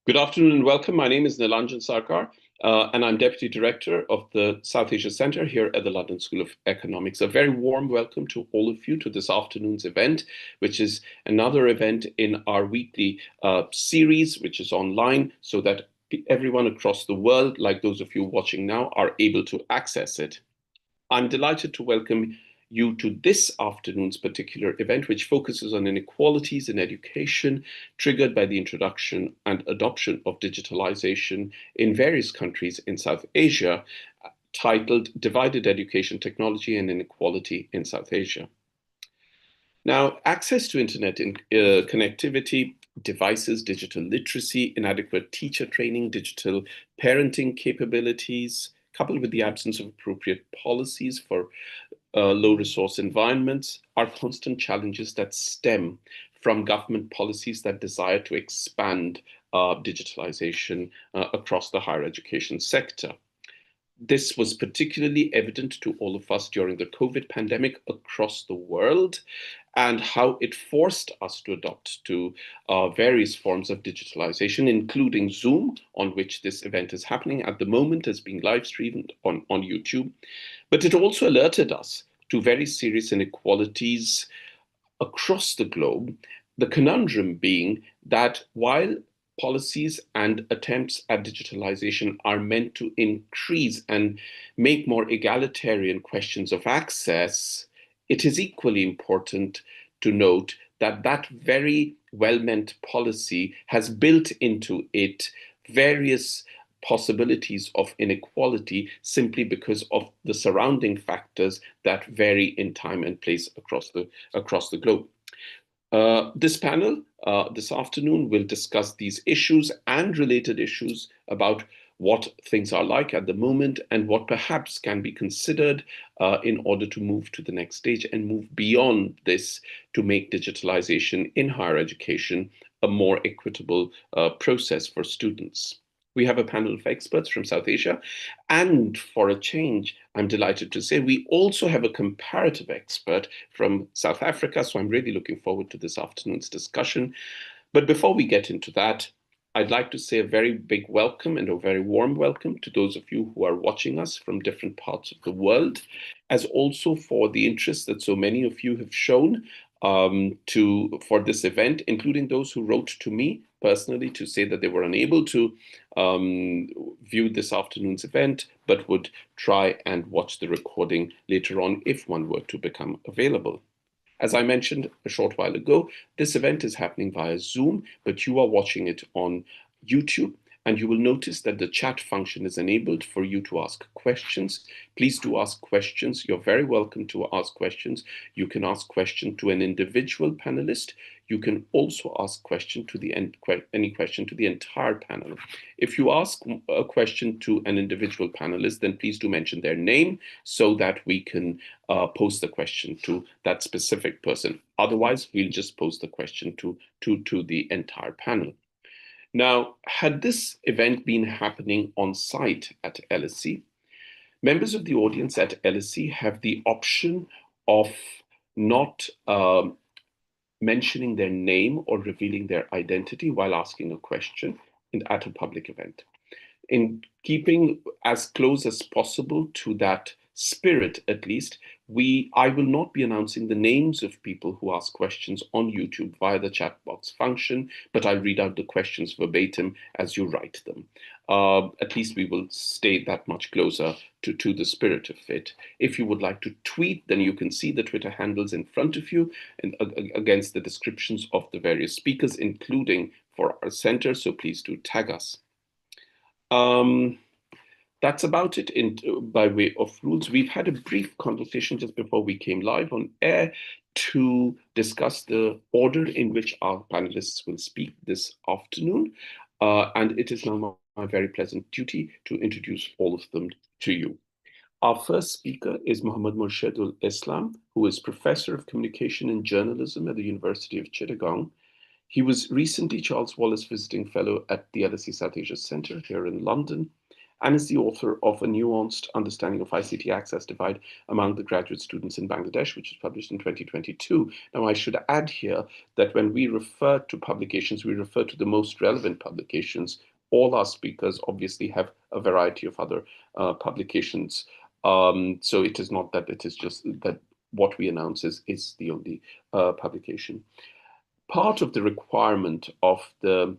Good afternoon and welcome. My name is Nilanjan Sarkar, and I'm Deputy Director of the South Asia Centre here at the London School of Economics. A very warm welcome to all of you to this afternoon's event, which is another event in our weekly series, which is online, so that everyone across the world, like those of you watching now, are able to access it. I'm delighted to welcome you to this afternoon's particular event, which focuses on inequalities in education, triggered by the introduction and adoption of digitalization in various countries in South Asia, titled Divided Education Technology and Inequality in South Asia. Now, access to internet connectivity, devices, digital literacy, inadequate teacher training, digital parenting capabilities, coupled with the absence of appropriate policies for low resource environments, are constant challenges that stem from government policies that desire to expand digitalization across the higher education sector. This was particularly evident to all of us during the COVID pandemic across the world, and how it forced us to adopt to various forms of digitalization, including Zoom, on which this event is happening at the moment, is being live streamed on YouTube. But it also alerted us to very serious inequalities across the globe, the conundrum being that while policies and attempts at digitalization are meant to increase and make more egalitarian questions of access, it is equally important to note that that very well-meant policy has built into it various possibilities of inequality simply because of the surrounding factors that vary in time and place across the globe. This panel this afternoon will discuss these issues and related issues about what things are like at the moment and what perhaps can be considered in order to move to the next stage and move beyond this to make digitalization in higher education a more equitable process for students. We have a panel of experts from South Asia, and for a change, I'm delighted to say we also have a comparative expert from South Africa, so I'm really looking forward to this afternoon's discussion. But before we get into that, I'd like to say a very big welcome and a very warm welcome to those of you who are watching us from different parts of the world, as also for the interest that so many of you have shown for this event, including those who wrote to me personally to say that they were unable to view this afternoon's event, but would try and watch the recording later on if one were to become available. As I mentioned a short while ago, this event is happening via Zoom, but you are watching it on YouTube, and you will notice that the chat function is enabled for you to ask questions. Please do ask questions. You're very welcome to ask questions. You can ask questions to an individual panelist. You can also ask any question to the entire panel. If you ask a question to an individual panelist, then please do mention their name so that we can pose the question to that specific person. Otherwise, we'll just pose the question to the entire panel. Now, had this event been happening on site at LSE, members of the audience at LSE have the option of not mentioning their name or revealing their identity while asking a question at a public event. In keeping as close as possible to that spirit, at least, I will not be announcing the names of people who ask questions on YouTube via the chat box function, but I'll read out the questions verbatim as you write them. At least we will stay that much closer to the spirit of it. If you would like to tweet, then you can see the Twitter handles in front of you and against the descriptions of the various speakers, including for our center, so please do tag us. That's about it by way of rules. We've had a brief conversation just before we came live on air to discuss the order in which our panelists will speak this afternoon. And it is now my very pleasant duty to introduce all of them to you. Our first speaker is Morshedul Islam, who is Professor of Communication and Journalism at the University of Chittagong. He was recently Charles Wallace Visiting Fellow at the LSE South Asia Centre here in London, and is the author of A Nuanced Understanding of ICT Access Divide Among the Graduate Students in Bangladesh, which was published in 2022. Now, I should add here that when we refer to publications, we refer to the most relevant publications. All our speakers obviously have a variety of other publications. So it is not that it is just that what we announce is the only publication. Part of the requirement of the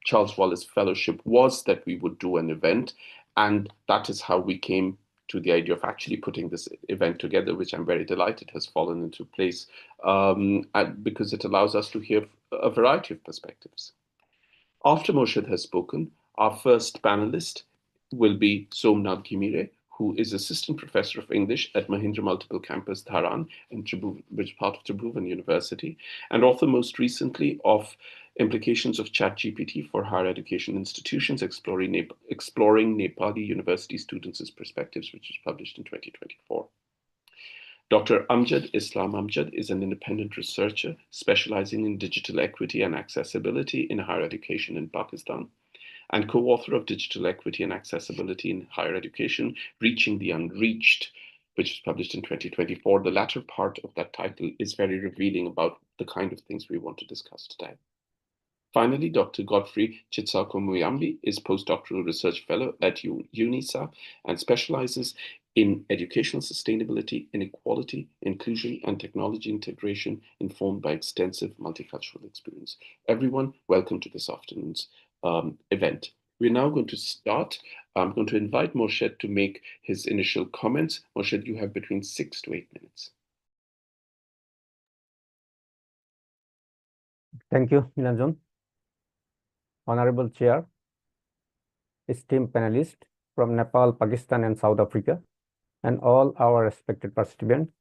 Charles Wallace Fellowship was that we would do an event, and that is how we came to the idea of actually putting this event together, which I'm very delighted has fallen into place, because it allows us to hear a variety of perspectives. After Morshedul has spoken, our first panelist will be Somnath Ghimire, who is Assistant Professor of English at Mahendra Multiple Campus, Dharan, which is part of Tribhuvan University, and author most recently of Implications of ChatGPT for Higher Education Institutions, Exploring Nepali University Students' Perspectives, which was published in 2024. Dr. Amjad Islam Amjad is an independent researcher specializing in digital equity and accessibility in higher education in Pakistan, and co-author of Digital Equity and Accessibility in Higher Education, Reaching the Unreached, which was published in 2024. The latter part of that title is very revealing about the kind of things we want to discuss today. Finally, Dr. Godfrey Chitsauko Muyambi is Post-doctoral Research Fellow at UNISA and specializes in educational sustainability, inequality, inclusion, and technology integration informed by extensive multicultural experience. Everyone, welcome to this afternoon's event. We're now going to start. I'm going to invite Morshedul to make his initial comments. Morshedul, you have between 6 to 8 minutes. Thank you, Nilanjan. Honorable Chair, esteemed panelists from Nepal, Pakistan, and South Africa, and all our respected participants.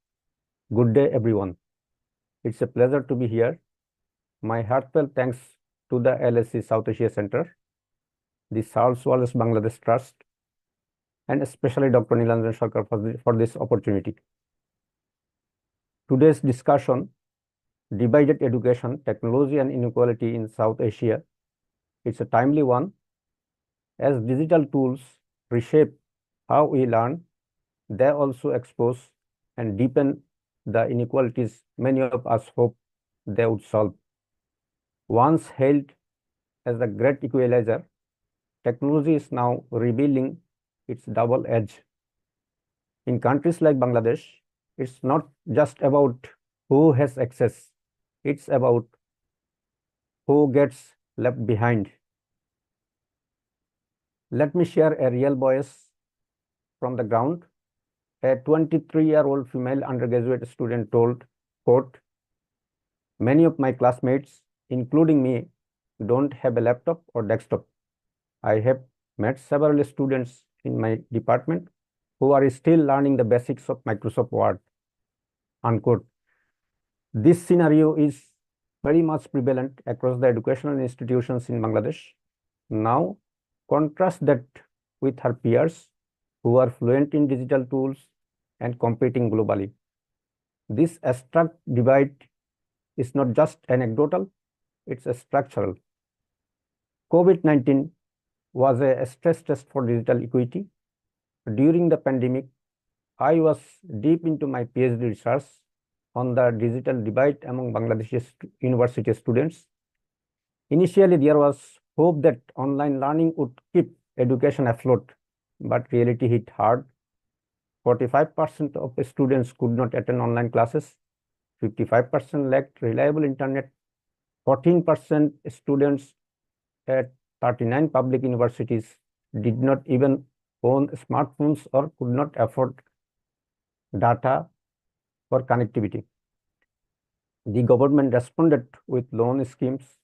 Good day, everyone. It's a pleasure to be here. My heartfelt thanks to the LSE South Asia Center, the Charles Wallace Bangladesh Trust, and especially Dr. Nilanjan Sarkar for this opportunity. Today's discussion, Divided Education, Technology and Inequality in South Asia, it's a timely one, as digital tools reshape how we learn. They also expose and deepen the inequalities many of us hope they would solve. Once hailed as the great equalizer, technology is now revealing its double edge. In countries like Bangladesh, it's not just about who has access, it's about who gets left behind. Let me share a real voice from the ground. A 23-year-old female undergraduate student told, quote, "Many of my classmates, including me, don't have a laptop or desktop. I have met several students in my department who are still learning the basics of Microsoft Word," unquote. This scenario is very much prevalent across the educational institutions in Bangladesh. Now, contrast that with her peers who are fluent in digital tools and competing globally. This abstract divide is not just anecdotal, it's a structural. COVID-19 was a stress test for digital equity. During the pandemic, I was deep into my PhD research on the digital divide among Bangladeshi university students. Initially, there was hope that online learning would keep education afloat, but reality hit hard. 45% of students could not attend online classes, 55% lacked reliable internet, 14% students at 39 public universities did not even own smartphones or could not afford data for connectivity. The government responded with loan schemes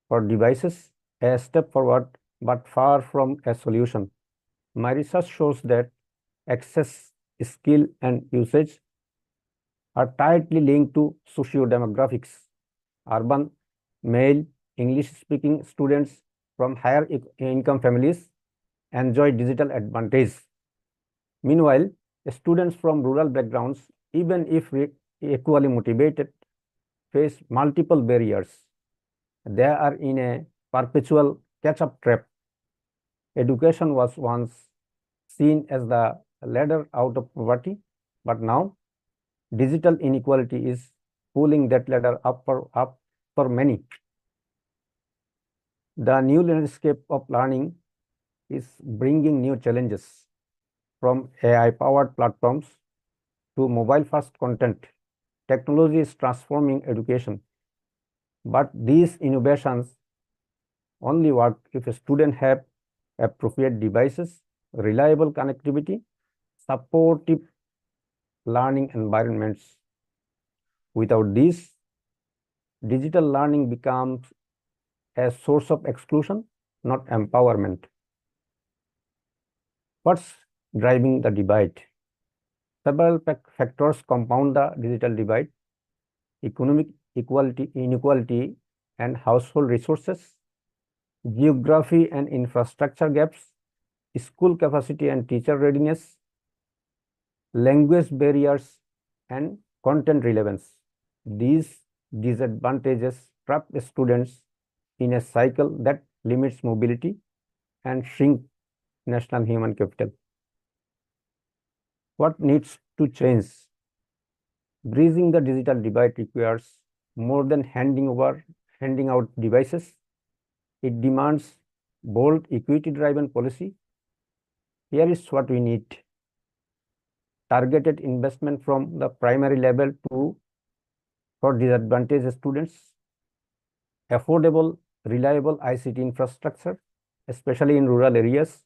for devices, a step forward, but far from a solution. My research shows that access, skill, and usage are tightly linked to socio-demographics. Urban, male, English-speaking students from higher income families enjoy digital advantage. Meanwhile, students from rural backgrounds, even if equally motivated, face multiple barriers. They are in a perpetual catch-up trap. Education was once seen as the ladder out of poverty, but now digital inequality is pulling that ladder up for many. The new landscape of learning is bringing new challenges, from AI-powered platforms to mobile-first content. Technology is transforming education, but these innovations only work if a student have appropriate devices, reliable connectivity, supportive learning environments. Without this, digital learning becomes a source of exclusion, not empowerment. What's driving the divide? Several factors compound the digital divide: economic inequality and household resources, geography and infrastructure gaps, school capacity and teacher readiness, language barriers, and content relevance. These disadvantages trap students in a cycle that limits mobility and shrinks national human capital. What needs to change? Bridging the digital divide requires more than handing out devices. It demands bold, equity-driven policy. Here is what we need: targeted investment from the primary level for disadvantaged students, affordable, reliable ICT infrastructure, especially in rural areas,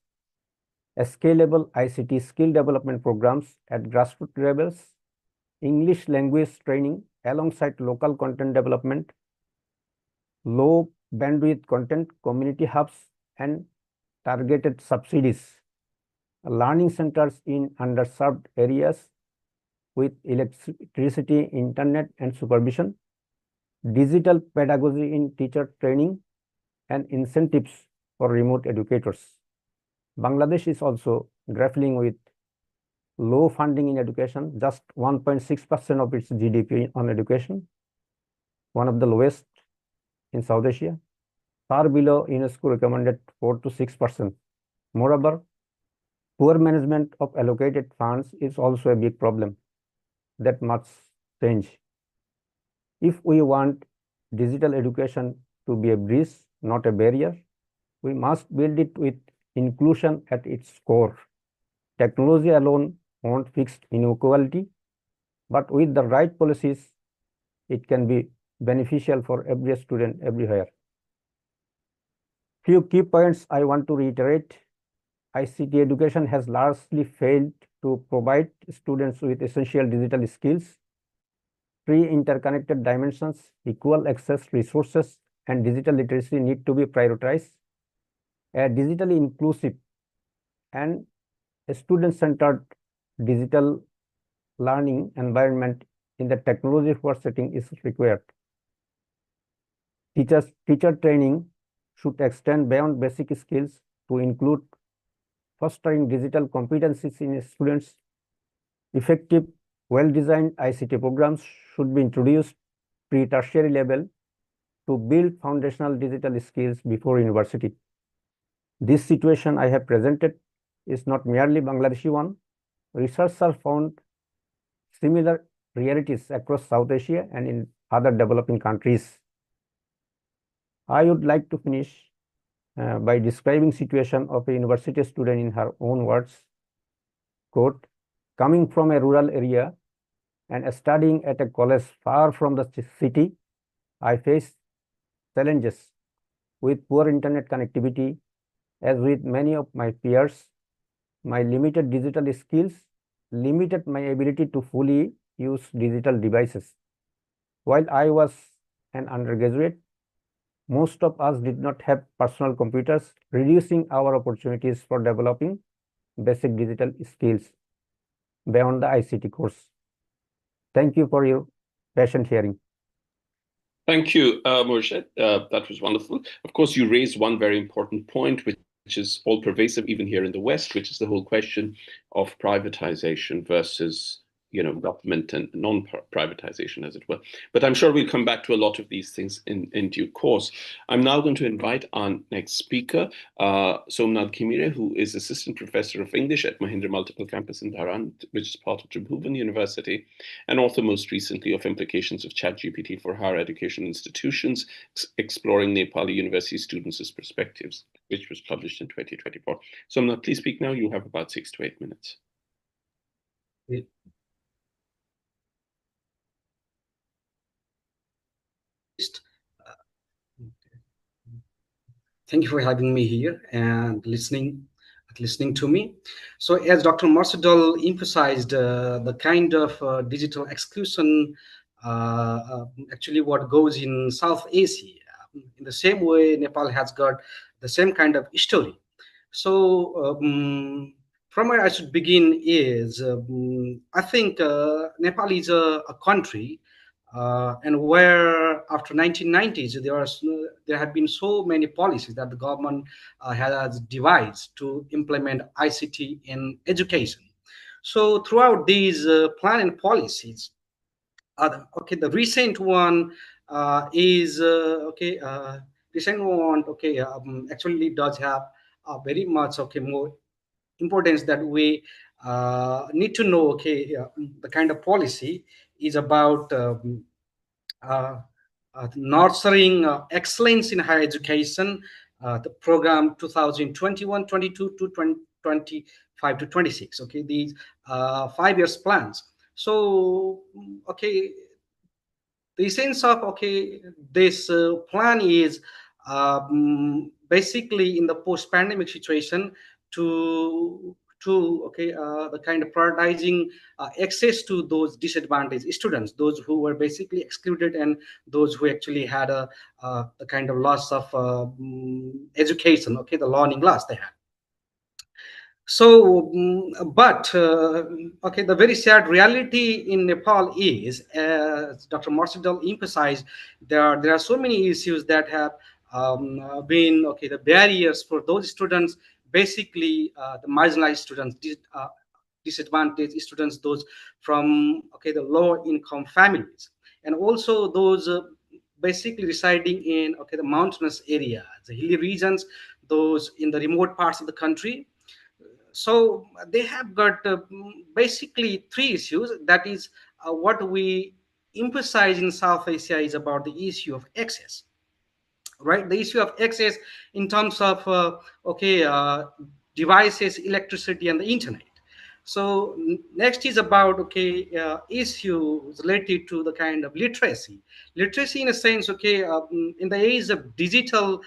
a scalable ICT skill development programs at grassroots levels, English language training alongside local content development, low bandwidth content, community hubs, and targeted subsidies, learning centers in underserved areas with electricity, internet, and supervision, digital pedagogy in teacher training, and incentives for remote educators. Bangladesh is also grappling with low funding in education, just 1.6% of its GDP on education, one of the lowest in South Asia, far below UNESCO recommended 4 to 6%. Moreover, poor management of allocated funds is also a big problem that must change. If we want digital education to be a bridge, not a barrier, we must build it with inclusion at its core. Technology alone won't fix inequality, but with the right policies, it can be beneficial for every student everywhere. Few key points I want to reiterate. ICT education has largely failed to provide students with essential digital skills. Three interconnected dimensions: equal access, resources, and digital literacy need to be prioritized. A digitally inclusive and student-centered digital learning environment in the technology-first setting is required. Teacher training should extend beyond basic skills to include fostering digital competencies in students. Effective, well-designed ICT programs should be introduced pre-tertiary level to build foundational digital skills before university. This situation I have presented is not merely Bangladeshi one. Researchers found similar realities across South Asia and in other developing countries. I would like to finish by describing situation of a university student in her own words. Quote, coming from a rural area and studying at a college far from the city, I faced challenges with poor internet connectivity. As with many of my peers, my limited digital skills limited my ability to fully use digital devices. While I was an undergraduate, most of us did not have personal computers, reducing our opportunities for developing basic digital skills beyond the ICT course. Thank you for your patient hearing. Thank you, Morshed. That was wonderful. Of course, you raised one very important point, which is all pervasive even here in the West, which is the whole question of privatization versus government and non-privatization, as it were. But I'm sure we'll come back to a lot of these things in due course. I'm now going to invite our next speaker, Nath, who is Assistant Professor of English at Mahendra Multiple Campus in Dharan, which is part of Tribhuvan University, and author most recently of Implications of ChatGPT for Higher Education Institutions, Exploring Nepali University Students' Perspectives, which was published in 2024. Nath, please speak now. You have about 6 to 8 minutes. Thank you for having me here and listening to me. So as Dr. Morshedul emphasized, the kind of digital exclusion actually what goes in South Asia. In the same way, Nepal has got the same kind of story. So from where I should begin is, I think Nepal is a country and where after 1990s there have been so many policies that the government has devised to implement ICT in education. So throughout these plan and policies, the recent one actually does have very much more importance that we need to know. The kind of policy is about nurturing excellence in higher education, the program 2021-22 to 2025 to 26. Okay, these 5 years plans. So the essence of this plan is basically in the post-pandemic situation to the kind of prioritizing access to those disadvantaged students, those who were basically excluded and those who actually had a the kind of loss of education, the learning loss they had. So, the very sad reality in Nepal is, as Dr. Morshedul emphasized, there are so many issues that have been the barriers for those students, basically the marginalized students, disadvantaged students, those from the lower income families, and also those basically residing in the mountainous areas, the hilly regions, those in the remote parts of the country. So they have got basically 3 issues. That is what we emphasize in South Asia is about the issue of access, right? The issue of access in terms of devices, electricity, and the internet. So next is about issues related to the kind of literacy in a sense, in the age of digital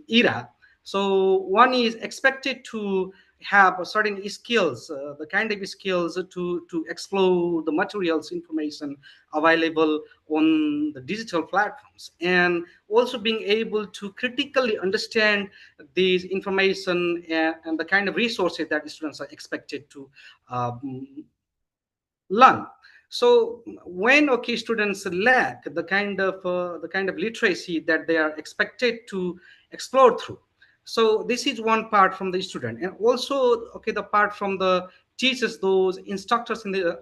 era. So one is expected to have certain skills, the kind of skills to explore the materials information available on the digital platforms, and also being able to critically understand these information and the kind of resources that students are expected to learn. So when students lack the kind of literacy that they are expected to explore through, so this is one part from the student, and also the part from the teachers, those instructors in the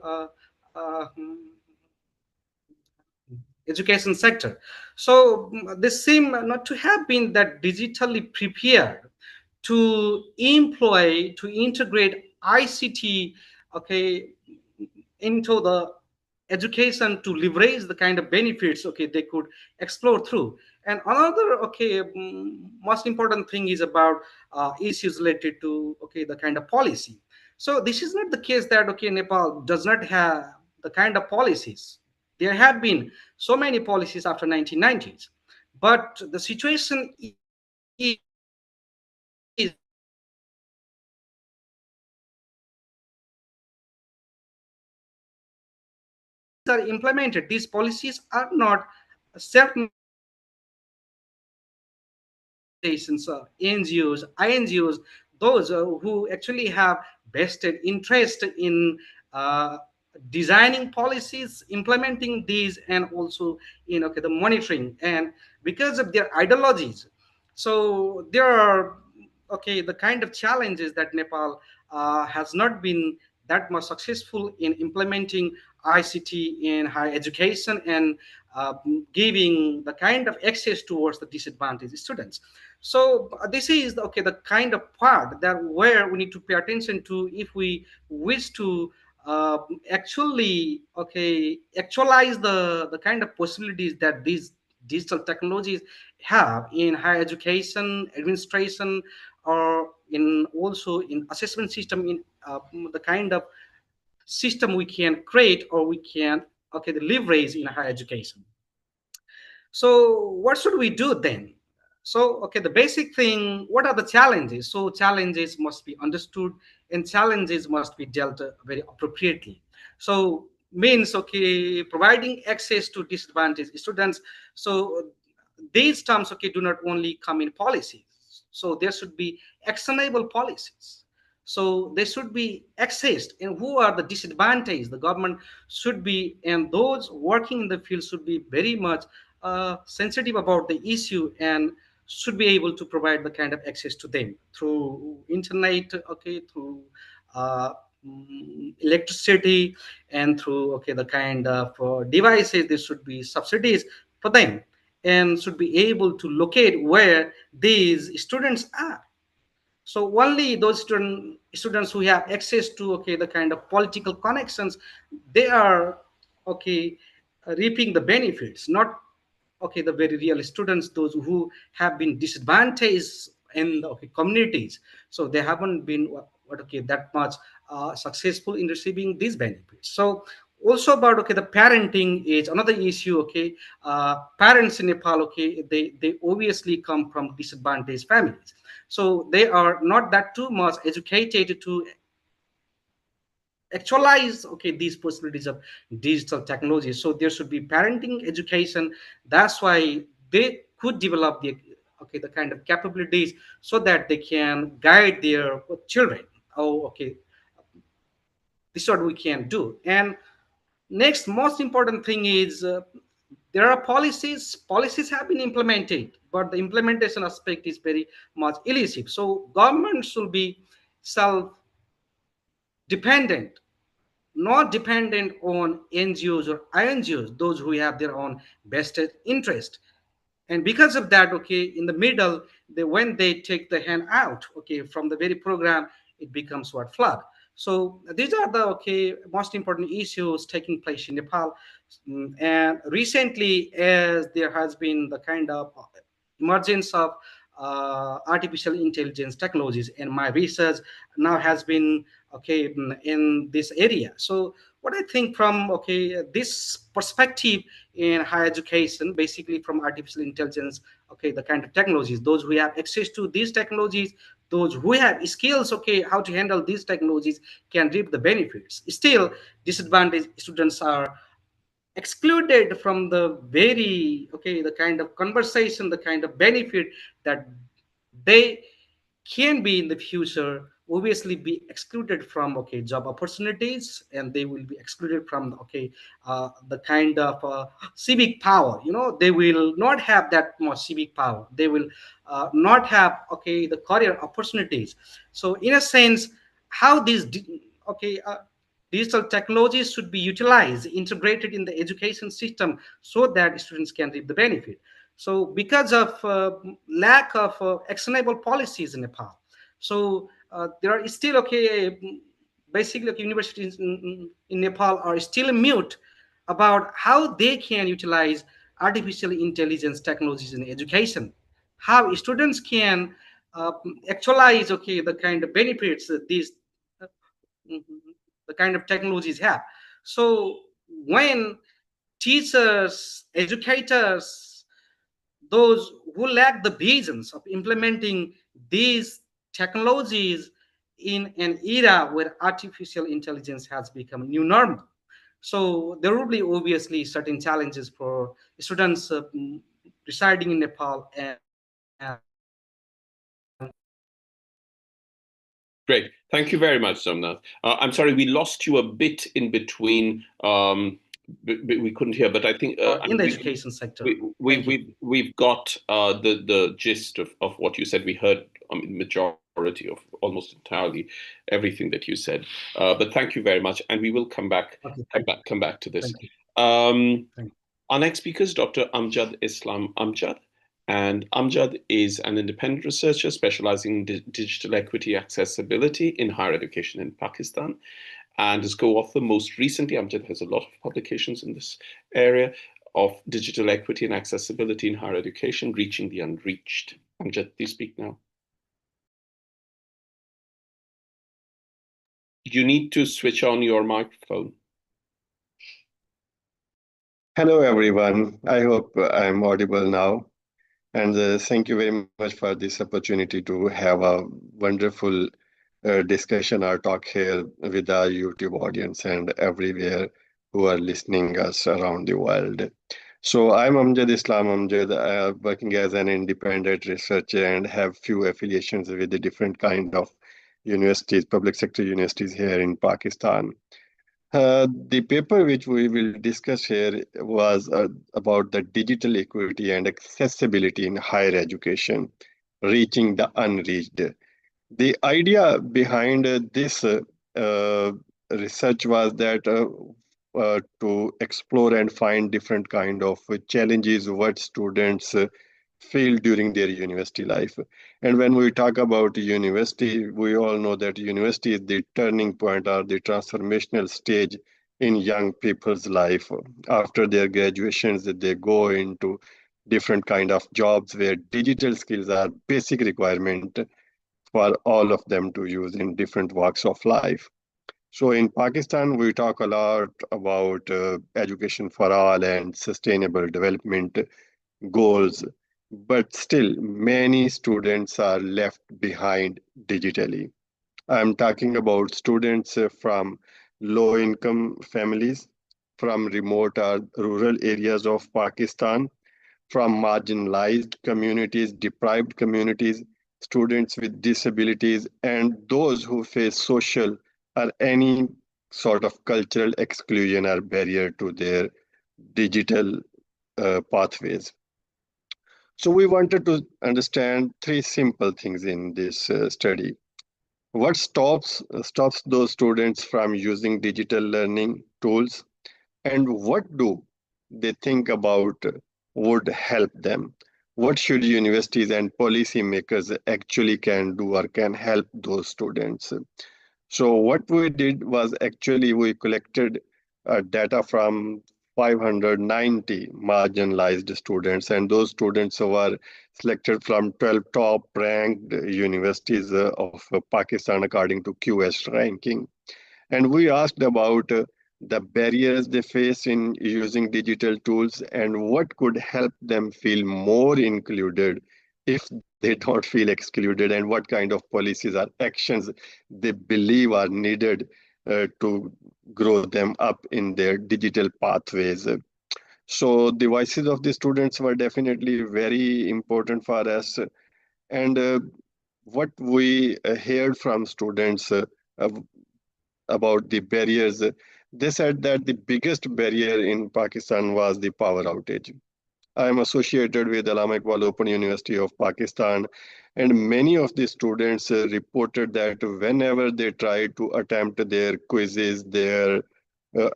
education sector. So they seem not to have been that digitally prepared to employ, to integrate ICT into the education to leverage the kind of benefits they could explore through. And another most important thing is about issues related to the kind of policy. So this is not the case that Nepal does not have the kind of policies. There have been so many policies after 1990s, but the situation is are implemented. These policies are not self NGOs, INGOs, those who actually have vested interest in designing policies, implementing these, and also the monitoring. And because of their ideologies, so there are the kind of challenges that Nepal has not been that much successful in implementing ICT in higher education and giving the kind of access towards the disadvantaged students. So this is the kind of part that where we need to pay attention to if we wish to actually actualize the kind of possibilities that these digital technologies have in higher education, administration, or in also in assessment system, in the kind of system we can create or we can leverage in higher education. So what should we do then? So the basic thing, what are the challenges? So challenges must be understood and challenges must be dealt very appropriately. So means providing access to disadvantaged students. So these terms do not only come in policies. So there should be actionable policies. So they should be accessed, and who are the disadvantaged? The government should be, and those working in the field should be very much sensitive about the issue and should be able to provide the kind of access to them through internet, through electricity, and through the kind of devices. There should be subsidies for them and should be able to locate where these students are. So only those students who have access to the kind of political connections, they are reaping the benefits, not the very real students, those who have been disadvantaged in the communities. So they haven't been that much successful in receiving these benefits. So also about the parenting is another issue. Parents in Nepal, they obviously come from disadvantaged families, so they are not that too much educated to actualize these possibilities of digital technology. So there should be parenting education. That's why they could develop the kind of capabilities so that they can guide their children. This is what we can do. And next most important thing is there are policies have been implemented, but the implementation aspect is very much elusive. So government should be self dependent, not dependent on NGOs or INGOs, those who have their own vested interest. And because of that, in the middle, when they take the hand out, from the very program, it becomes what flood. So these are the most important issues taking place in Nepal. And recently, as there has been the kind of emergence of artificial intelligence technologies, and my research now has been in this area. So what I think from this perspective in higher education, basically from artificial intelligence, the kind of technologies, those who have access to these technologies, those who have skills how to handle these technologies can reap the benefits. Still, disadvantaged students are excluded from the very the kind of conversation, the kind of benefit that they can be in the future, obviously be excluded from job opportunities, and they will be excluded from the kind of civic power. They will not have that much civic power. They will not have the career opportunities. So in a sense, how these digital technologies should be utilized, integrated in the education system so that students can reap the benefit. So because of lack of actionable policies in Nepal, so there are still basically universities in Nepal are still mute about how they can utilize artificial intelligence technologies in education, how students can actualize the kind of benefits that these the kind of technologies have. So when teachers, educators, those who lack the visions of implementing these technologies in an era where artificial intelligence has become new normal, so there will be obviously certain challenges for students residing in Nepal and Great. Thank you very much, Somnath. I'm sorry, we lost you a bit in between we couldn't hear, but I think in the education sector. We've got the gist of what you said. We heard majority of almost entirely everything that you said. But thank you very much, and we will come back to this. Our next speaker is Dr. Amjad Islam Amjad. And Amjad is an independent researcher specializing in digital equity accessibility in higher education in Pakistan, and is co-author most recently. Amjad has a lot of publications in this area of digital equity and accessibility in higher education, Reaching the Unreached. Amjad, please speak now. You need to switch on your microphone. Hello, everyone. I hope I'm audible now. And thank you very much for this opportunity to have a wonderful discussion or talk here with our YouTube audience and everywhere who are listening us around the world. So I'm Amjad Islam Amjad, working as an independent researcher and have few affiliations with the different kind of universities, public sector universities here in Pakistan. The paper which we will discuss here was about the digital equity and accessibility in higher education, reaching the unreached. The idea behind this research was that to explore and find different kind of challenges what students feel during their university life. And when we talk about university, we all know that university is the turning point or the transformational stage in young people's life. After their graduations, they go into different kind of jobs where digital skills are basic requirement for all of them to use in different walks of life. So in Pakistan, we talk a lot about education for all and sustainable development goals, but still many students are left behind digitally. I'm talking about students from low-income families, from remote or rural areas of Pakistan, from marginalized communities, deprived communities, students with disabilities, and those who face social or any sort of cultural exclusion or barrier to their digital pathways. So we wanted to understand three simple things in this study. What stops those students from using digital learning tools, and what do they think about would help them? What should universities and policymakers actually can do or can help those students? So what we did was actually we collected data from 590 marginalized students, and those students were selected from 12 top ranked universities of Pakistan according to QS ranking. And we asked about the barriers they face in using digital tools and what could help them feel more included if they don't feel excluded, and what kind of policies or actions they believe are needed to grow them up in their digital pathways. So the voices of the students were definitely very important for us. And what we heard from students about the barriers, they said that the biggest barrier in Pakistan was the power outage. I am associated with Allama Iqbal Open University of Pakistan, and many of the students reported that whenever they try to attempt their quizzes, their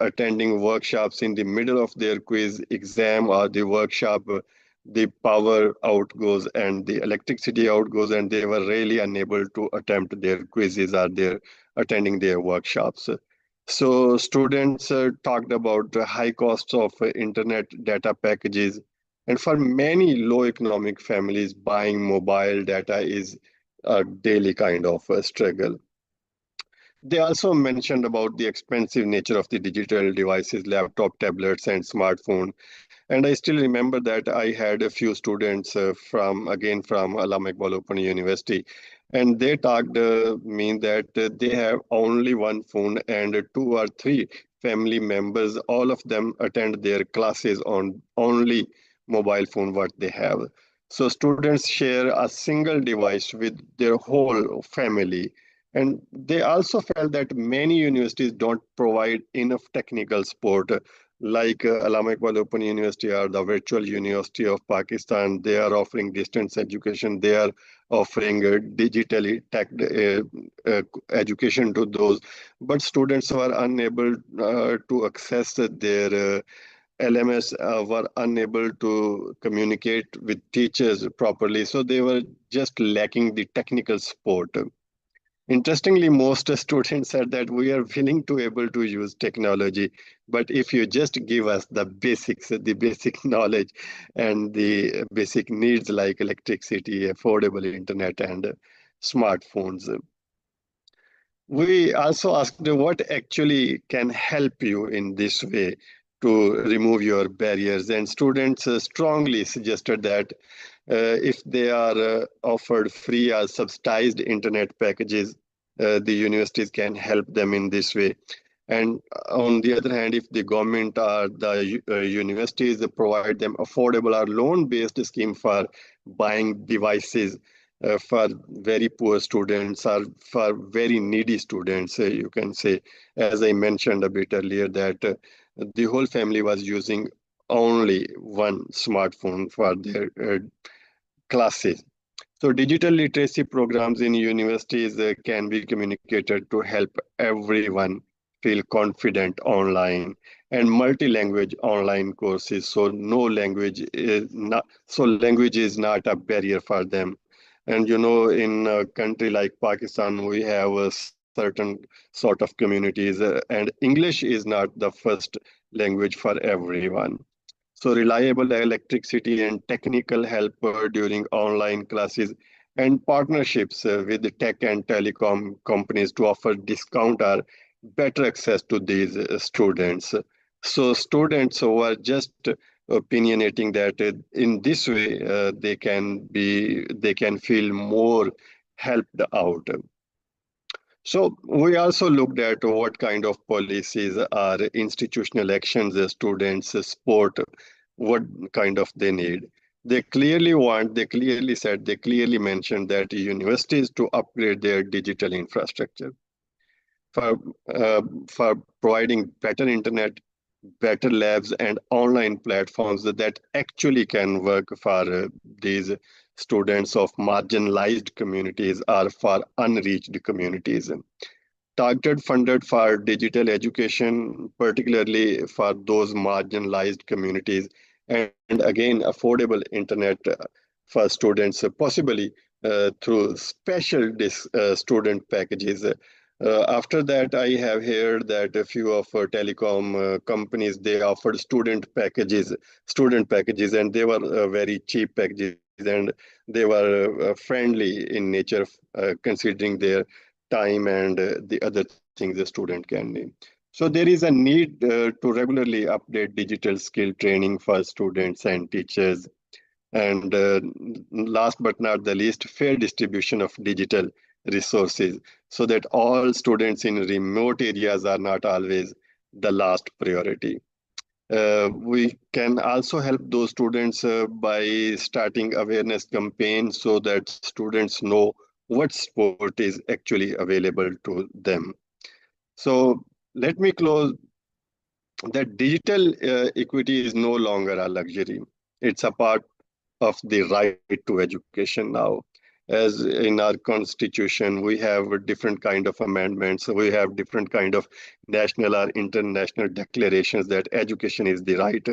attending workshops in the middle of their quiz exam or the workshop, the power out goes and the electricity out goes, and they were really unable to attempt their quizzes or their attending their workshops. So students talked about the high costs of internet data packages. And for many low economic families, buying mobile data is a daily kind of a struggle. They also mentioned about the expensive nature of the digital devices, laptop, tablets, and smartphone. And I still remember that I had a few students from Allama Iqbal Open University, and they talked mean that they have only one phone and 2 or 3 family members. All of them attend their classes on only mobile phone what they have. So students share a single device with their whole family. And they also felt that many universities don't provide enough technical support, like Allama Iqbal Open University or the Virtual University of Pakistan. They are offering distance education. They are offering digitally tagged education to those. But students were unable to access their LMS, were unable to communicate with teachers properly. So they were just lacking the technical support. Interestingly, most students said that we are willing to able to use technology, but if you just give us the basics, the basic knowledge and the basic needs like electricity, affordable internet, and smartphones. We also asked what actually can help you in this way to remove your barriers, and students strongly suggested that if they are offered free or subsidized internet packages, the universities can help them in this way. And on the other hand, if the government or the universities provide them affordable or loan-based scheme for buying devices for very poor students or for very needy students, you can say, as I mentioned a bit earlier, that the whole family was using only one smartphone for their classes. So digital literacy programs in universities can be communicated to help everyone feel confident online, and multi-language online courses. So language is not a barrier for them. And in a country like Pakistan, we have a certain sort of communities, and English is not the first language for everyone. So reliable electricity and technical help during online classes, and partnerships with the tech and telecom companies to offer discount or better access to these students. So students who are just opinionating that in this way they can feel more helped out. So we also looked at what kind of policies or institutional actions the students support, what kind of they need. They clearly mentioned that universities to upgrade their digital infrastructure for, for providing better internet, better labs, and online platforms that actually can work for these students of marginalized communities or for unreached communities. Targeted funded for digital education, particularly for those marginalized communities, and again, affordable internet for students, possibly through special student packages. After that, I have heard that a few of telecom companies, they offered student packages, and they were very cheap packages, and they were friendly in nature, considering their time and the other things a student can need. So there is a need to regularly update digital skill training for students and teachers. And last but not the least, fair distribution of digital resources so that all students in remote areas are not always the last priority. We can also help those students by starting awareness campaigns so that students know what sport is actually available to them. So let me close that digital equity is no longer a luxury. It's a part of the right to education now. As in our constitution, we have different kind of amendments. We have different kind of national or international declarations that education is the right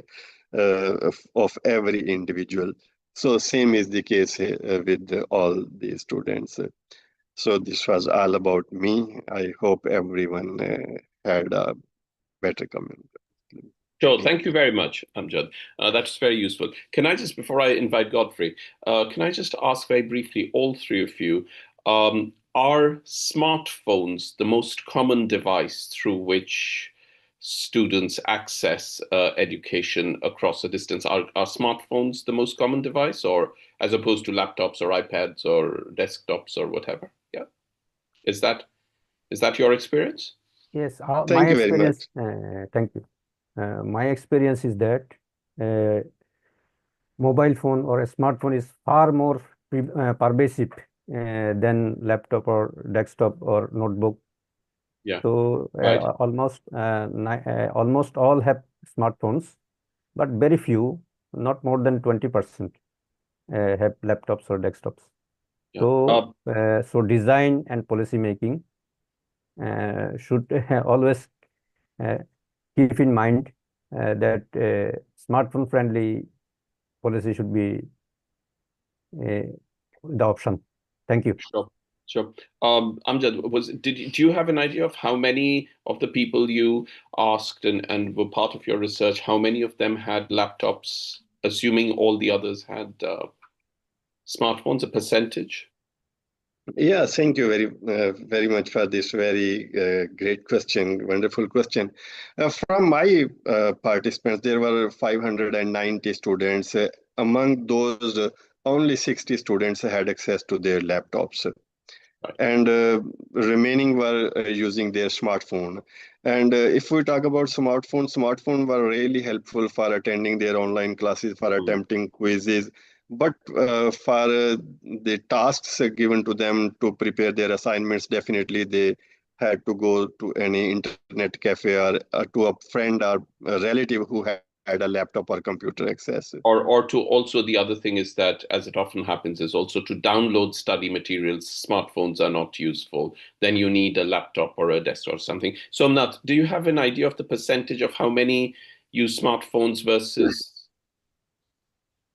of every individual. So same is the case with all the students. So this was all about me. I hope everyone had a better comment. Sure. Thank you very much, Amjad. That's very useful. Can I just, before I invite Godfrey, can I just ask very briefly, all three of you, are smartphones the most common device through which students access education across a distance? Are smartphones the most common device, or as opposed to laptops or iPads or desktops or whatever? Yeah. Is that your experience? Yes, Thank my you very much. experience, thank you. My experience is that mobile phone or a smartphone is far more pervasive than laptop or desktop or notebook. Yeah. So Right. almost all have smartphones, but very few, not more than 20%, have laptops or desktops. Yeah. So design and policy making should always keep in mind that smartphone friendly policy should be the option. Thank you. Sure. Sure. Amjad, do you have an idea of how many of the people you asked and were part of your research, how many of them had laptops, assuming all the others had smartphones, a percentage? Yeah, thank you very much for this very great question, wonderful question. From my participants, there were 590 students. Among those, only 60 students had access to their laptops. Right. And remaining were using their smartphone. And if we talk about smartphone were really helpful for attending their online classes, for attempting quizzes. But for the tasks given to them to prepare their assignments, definitely they had to go to any internet cafe or to a friend or a relative who had a laptop or computer access. Or to also, the other thing is that, as it often happens, is also to download study materials. Smartphones are not useful. Then you need a laptop or a desktop or something. So, Nath, do you have an idea of the percentage of how many use smartphones versus?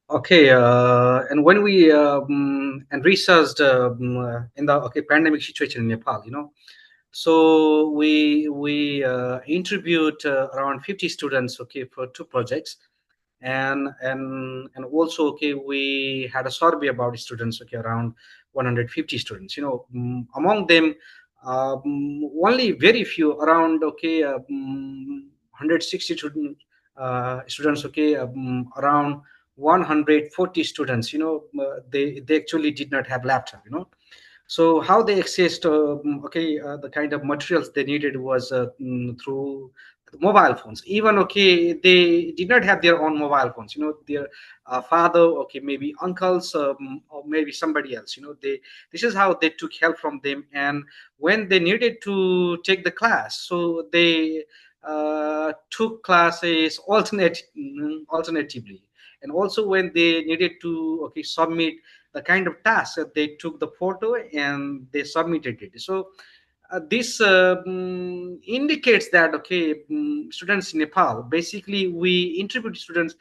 Okay, and when we and researched in the pandemic situation in Nepal, so we interviewed around 50 students, for 2 projects, and also, we had a survey about students, around 150 students. Among them, only very few, around 160 students, around 140 students, they actually did not have laptop. So how they accessed the kind of materials they needed was through mobile phones. Even they did not have their own mobile phones. Their father, maybe uncles, or maybe somebody else. This is how they took help from them. And when they needed to take the class, so they took classes alternatively. And also when they needed to submit the kind of task, that they took the photo and they submitted it. So this indicates that students in Nepal, basically we interviewed students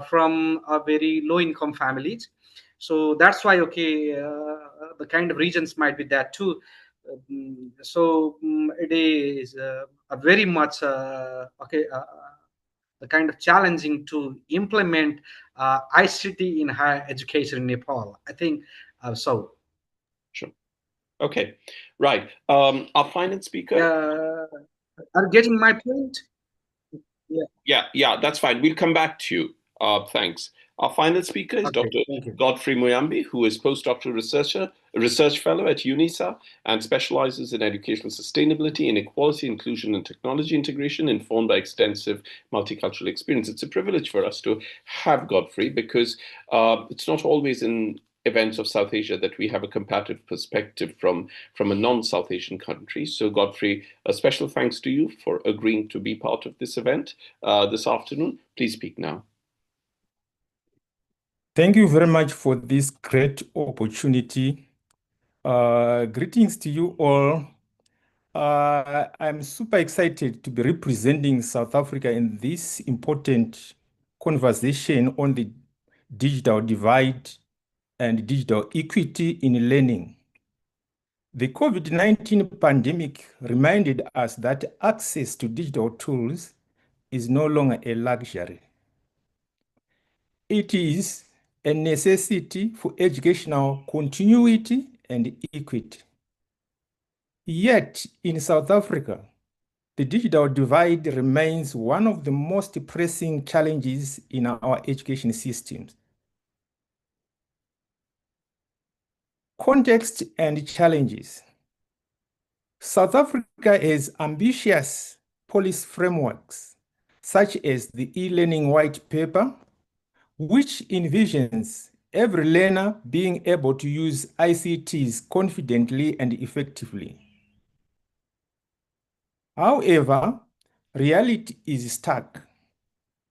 from a very low income families. So that's why the kind of regions might be that too. It is a very much the kind of challenging to implement ICT in higher education in Nepal, I think. So. Sure. Okay. Right. Our final speaker. Are you getting my point? Yeah, that's fine. We'll come back to you. Thanks. Our final speaker is Dr. Godfrey Muyambi, who is postdoctoral research fellow at UNISA and specializes in educational sustainability, inequality, inclusion, and technology integration, informed by extensive multicultural experience. It's a privilege for us to have Godfrey because it's not always in events of South Asia that we have a comparative perspective from a non-South Asian country. So Godfrey, a special thanks to you for agreeing to be part of this event this afternoon. Please speak now. Thank you very much for this great opportunity. Greetings to you all. I'm super excited to be representing South Africa in this important conversation on the digital divide and digital equity in learning. The COVID-19 pandemic reminded us that access to digital tools is no longer a luxury. It is a necessity for educational continuity and equity. Yet, in South Africa, the digital divide remains one of the most pressing challenges in our education systems. Context and challenges. South Africa has ambitious policy frameworks, such as the e-learning white paper, which envisions every learner being able to use ICTs confidently and effectively. However, reality is stark.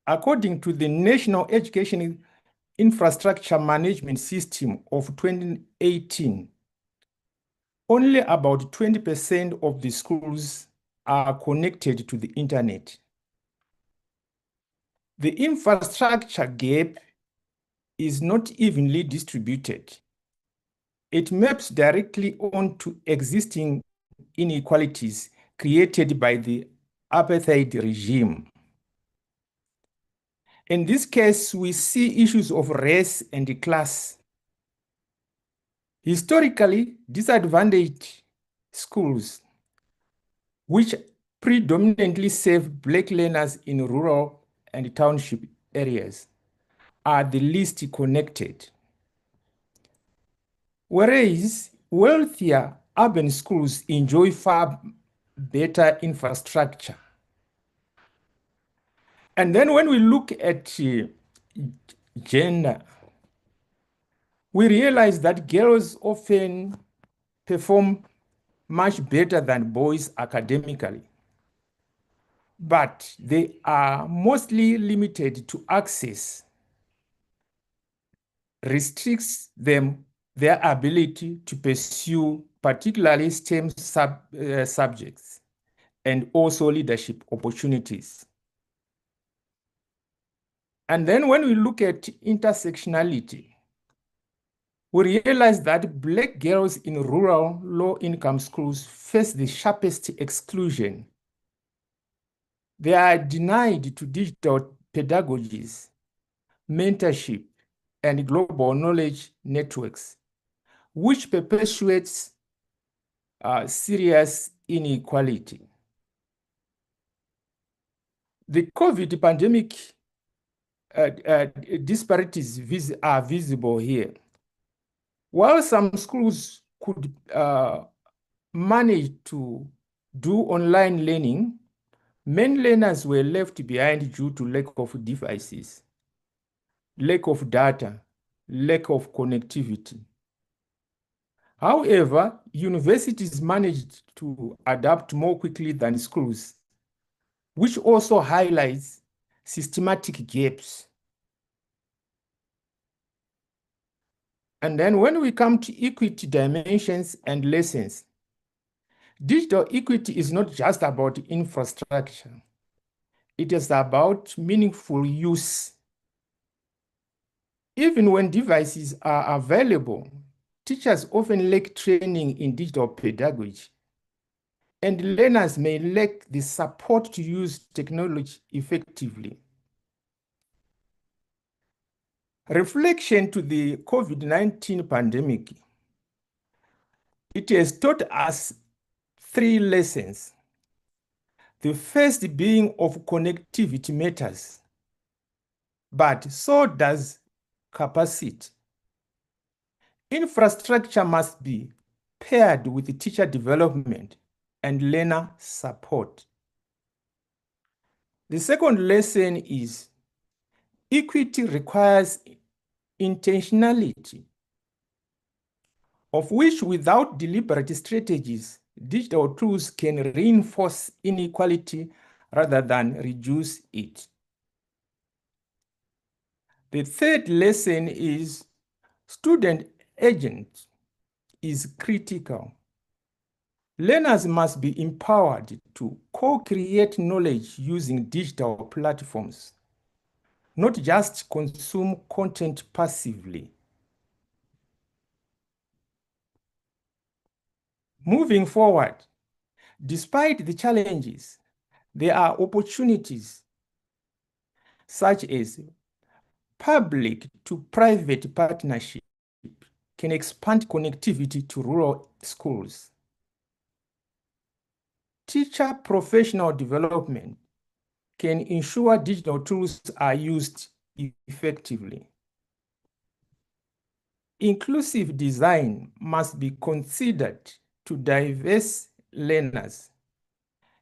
according to the National Education Infrastructure Management System of 2018, only about 20% of the schools are connected to the internet. The infrastructure gap is not evenly distributed. It maps directly onto existing inequalities created by the apartheid regime. In this case, we see issues of race and class. Historically, disadvantaged schools, which predominantly serve Black learners in rural and township areas, are the least connected. Whereas wealthier urban schools enjoy far better infrastructure. And then when we look at gender, we realize that girls often perform much better than boys academically, but they are mostly limited to access, restricts their ability to pursue particularly STEM subjects and also leadership opportunities. And then when we look at intersectionality, we realize that Black girls in rural, low-income schools face the sharpest exclusion. They are denied to digital pedagogies, mentorship, and global knowledge networks, which perpetuates serious inequality. The COVID pandemic disparities are visible here. While some schools could manage to do online learning, many learners were left behind due to lack of devices, lack of data, lack of connectivity. However, universities managed to adapt more quickly than schools, which also highlights systematic gaps. And then when we come to equity dimensions and lessons, digital equity is not just about infrastructure. It is about meaningful use. Even when devices are available, teachers often lack training in digital pedagogy, and learners may lack the support to use technology effectively. Reflection to the COVID-19 pandemic, it has taught us 3 lessons. The first being of connectivity matters, but so does capacity. Infrastructure must be paired with teacher development and learner support. The second lesson is equity requires intentionality, of which without deliberate strategies, digital tools can reinforce inequality rather than reduce it. The third lesson is student agent is critical. Learners must be empowered to co-create knowledge using digital platforms, not just consume content passively. Moving forward, despite the challenges, there are opportunities such as public to private partnership can expand connectivity to rural schools. Teacher professional development can ensure digital tools are used effectively. Inclusive design must be considered to diverse learners,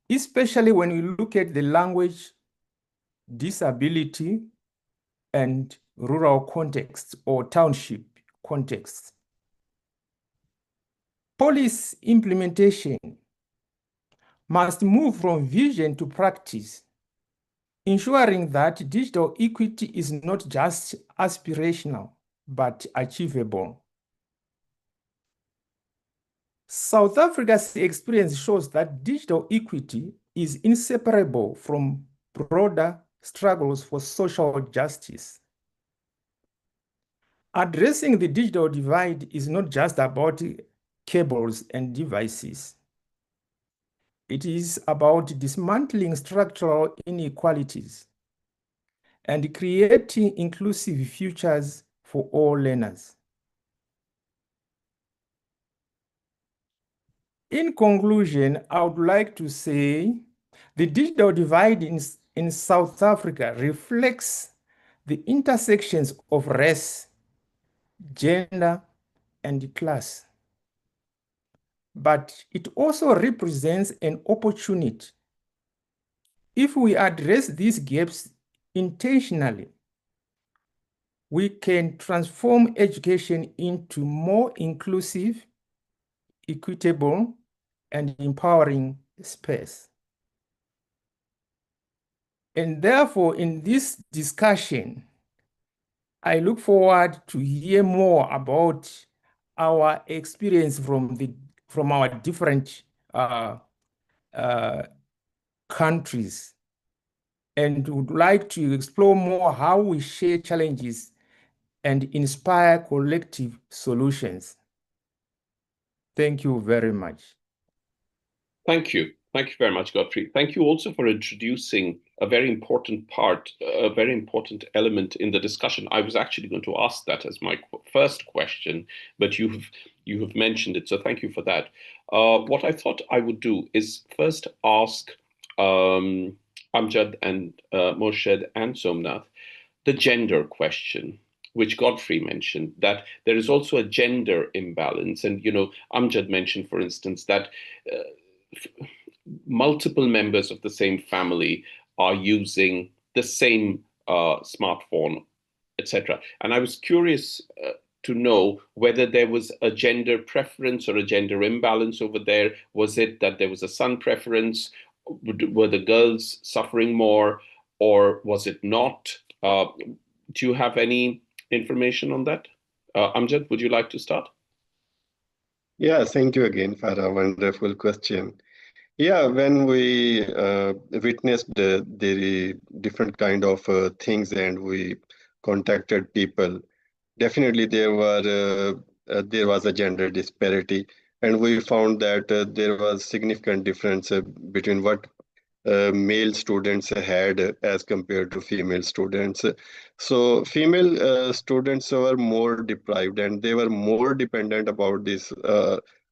especially when we look at the language, disability, and rural contexts or township contexts. Policy implementation must move from vision to practice, ensuring that digital equity is not just aspirational, but achievable. South Africa's experience shows that digital equity is inseparable from broader struggles for social justice. Addressing the digital divide is not just about cables and devices. It is about dismantling structural inequalities and creating inclusive futures for all learners. In conclusion, I would like to say the digital divide in South Africa reflects the intersections of race, gender, and class. But it also represents an opportunity. If we address these gaps intentionally, we can transform education into more inclusive, equitable, and empowering space. And therefore, in this discussion, I look forward to hear more about our experience from our different countries, and would like to explore more how we share challenges and inspire collective solutions. Thank you very much. Thank you. Thank you very much, Godfrey. Thank you also for introducing a very important part, a very important element in the discussion. I was actually going to ask that as my first question, but you have mentioned it, so thank you for that. What I thought I would do is first ask Amjad and Morshed and Somnath the gender question, which Godfrey mentioned, that there is also a gender imbalance. And, Amjad mentioned, for instance, that multiple members of the same family are using the same smartphone, etc. And I was curious to know whether there was a gender preference or a gender imbalance over there. Was it that there was a son preference? Were the girls suffering more, or was it not? Do you have any information on that? Amjad, would you like to start? Yeah, thank you again for a wonderful question. Yeah, when we witnessed the different kind of things and we contacted people, definitely there was a gender disparity, and we found that there was significant difference between what male students had as compared to female students. So female students were more deprived, and they were more dependent about this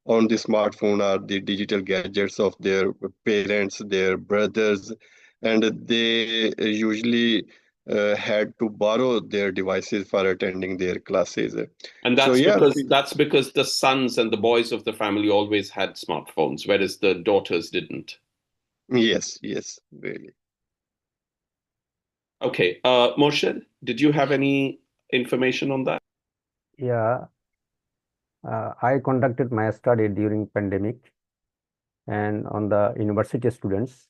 on the smartphone or the digital gadgets of their parents, their brothers, and they usually had to borrow their devices for attending their classes. And that's because the sons and the boys of the family always had smartphones, whereas the daughters didn't. Yes, really. Okay, Morshed, did you have any information on that? Yeah, I conducted my study during pandemic, and on the university students,